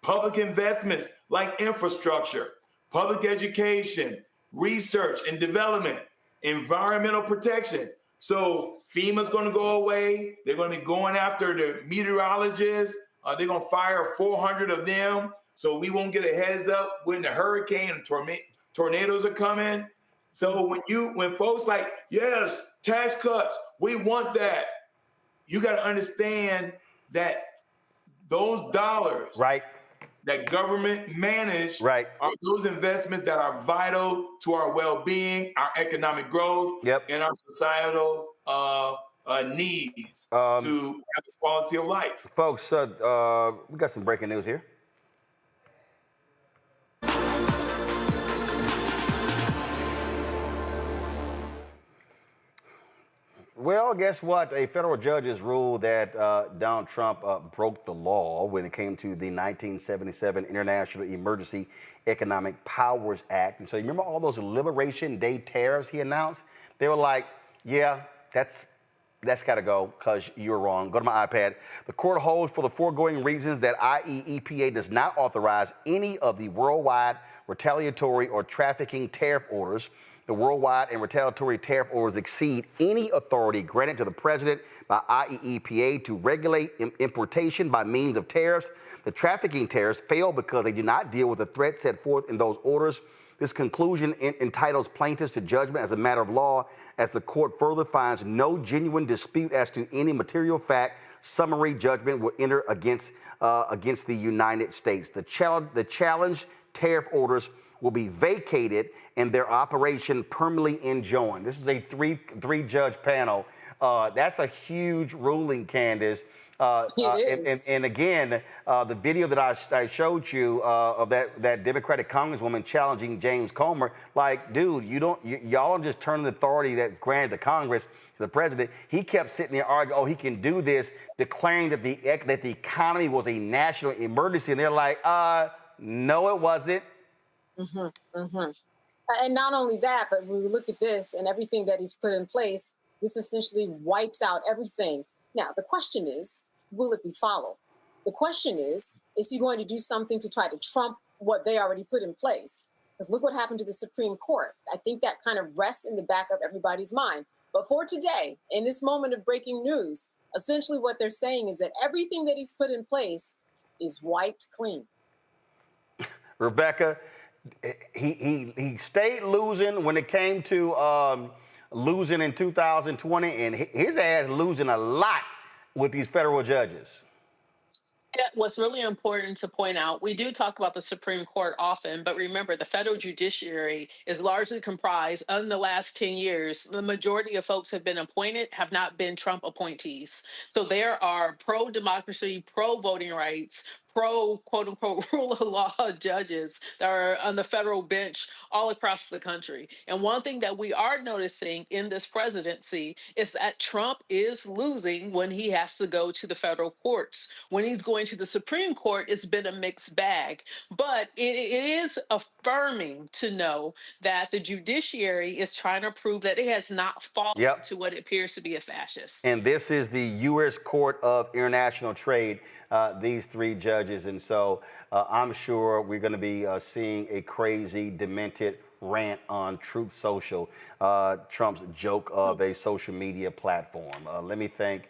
Public investments like infrastructure, public education, research and development, environmental protection. So FEMA's going to go away. They're going to be going after the meteorologists. They're going to fire 400 of them. So we won't get a heads up when the hurricane and tornadoes are coming. So when folks like, yes, tax cuts, we want that. You got to understand that those dollars that government manage are those investments that are vital to our well-being, our economic growth, and our societal needs to have a quality of life. Folks, we got some breaking news here. Well, guess what? A federal judge has ruled that Donald Trump broke the law when it came to the 1977 International Emergency Economic Powers Act. And so you remember all those Liberation Day tariffs he announced? They were like, yeah, that's got to go because you're wrong. Go to my iPad. The court holds for the foregoing reasons that IEEPA does not authorize any of the worldwide retaliatory or trafficking tariff orders. The worldwide and retaliatory tariff orders exceed any authority granted to the president by IEEPA to regulate importation by means of tariffs. The trafficking tariffs fail because they do not deal with the threat set forth in those orders. This conclusion entitles plaintiffs to judgment as a matter of law, as the court further finds no genuine dispute as to any material fact. Summary judgment will enter against the United States. The challenged tariff orders will be vacated and their operation permanently enjoined. This is a three-judge panel. That's a huge ruling, Candace. And again, the video that I showed you of that Democratic Congresswoman challenging James Comer, like, dude, y'all don't just turn the authority that's granted to Congress to the president. He kept sitting there arguing, oh, he can do this, declaring that the economy was a national emergency. And they're like, no, it wasn't. And not only that, but when we look at this and everything that he's put in place, this essentially wipes out everything. Now, the question is, will it be followed? The question is he going to do something to try to trump what they already put in place? Because look what happened to the Supreme Court. I think that kind of rests in the back of everybody's mind. But for today, in this moment of breaking news, essentially what they're saying is that everything that he's put in place is wiped clean. Rebecca, he stayed losing when it came to losing in 2020, and his ass losing a lot with these federal judges. What's really important to point out, we do talk about the Supreme Court often, but remember, the federal judiciary is largely comprised, in the last 10 years, the majority of folks have been appointed, have not been Trump appointees. So there are pro-democracy, pro-voting rights, pro-quote-unquote rule of law judges that are on the federal bench all across the country. And one thing that we are noticing in this presidency is that Trump is losing when he has to go to the federal courts. When he's going to the Supreme Court, it's been a mixed bag. But it is affirming to know that the judiciary is trying to prove that it has not fallen to what appears to be a fascist. And this is the U.S. Court of International Trade, these three judges. And so I'm sure we're going to be seeing a crazy, demented rant on Truth Social, Trump's joke of a social media platform. Let me thank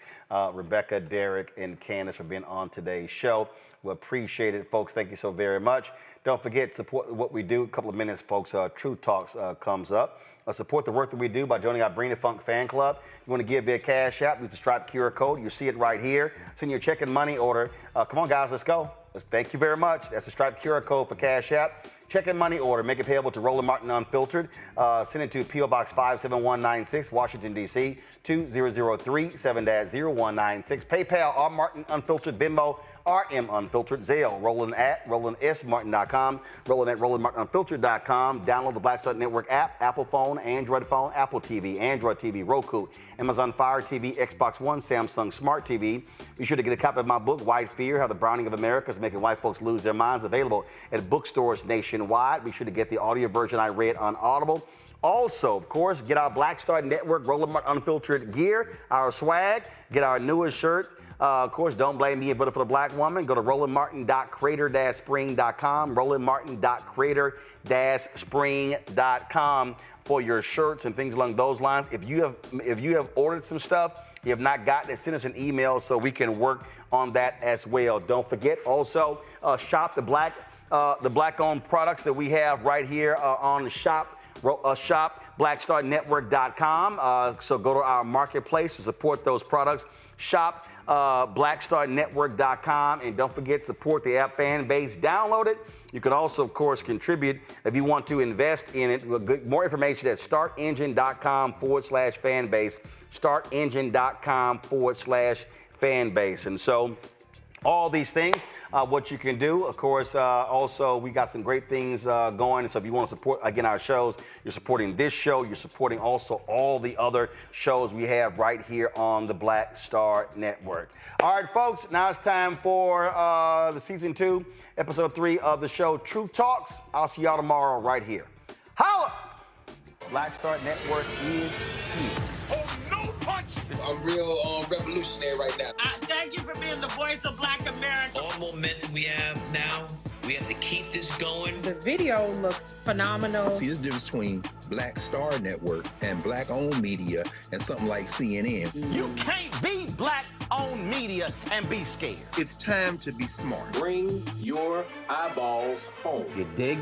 Rebecca, Derek, and Candace for being on today's show. We appreciate it, folks. Thank you so very much. Don't forget, support what we do. A couple of minutes, folks. Truth Talks comes up. Support the work that we do by joining our Bring the Funk fan club. You want to give via Cash App, use the Stripe QR code. You see it right here. Send your check and money order. Come on, guys, let's go. Thank you very much. That's the Stripe QR code for Cash App. Check and money order. Make it payable to Roland Martin Unfiltered. Send it to P.O. Box 57196, Washington, D.C. 2003 7-0196. PayPal, R. Martin Unfiltered. Venmo, RM Unfiltered. Zelle, Roland at RolandSMartin.com. Roland at RolandMartinUnfiltered.com. Download the Black Star Network app, Apple phone, Android phone, Apple TV, Android TV, Roku, Amazon Fire TV, Xbox One, Samsung Smart TV. Be sure to get a copy of my book, White Fear, How the Browning of America is Making White Folks Lose Their Minds, available at bookstores nationwide. Be sure to get the audio version I read on Audible. Also, of course, get our Black Star Network Roland Martin Unfiltered gear, our swag, get our newest shirts. Of course, don't blame me, but for the black woman, go to rolandmartin.creator-spring.com, rolandmartin.creator-spring.com for your shirts and things along those lines. If you have ordered some stuff, you have not gotten it, send us an email so we can work on that as well. Don't forget also shop the black-owned products that we have right here on the shop blackstarnetwork.com. So go to our marketplace to support those products. Shop blackstarnetwork.com, and don't forget, support the app fan base. Download it. You can also, of course, contribute if you want to invest in it. More information at startengine.com/fan base. Startengine.com/fan base. And so all these things, what you can do, of course, also we got some great things going. So if you want to support, again, our shows, you're supporting this show, you're supporting also all the other shows we have right here on the Black Star Network. All right, folks, now it's time for the season 2, episode 3 of the show, Truth Talks. I'll see y'all tomorrow right here. Holla! Black Star Network is here. Oh, no punch! I'm real revolutionary right now. Thank you for being the voice of Black America. All momentum we have now, we have to keep this going. The video looks phenomenal. See, there's a difference between Black Star Network and black-owned media and something like CNN. You can't be black-owned media and be scared. It's time to be smart. Bring your eyeballs home. You dig?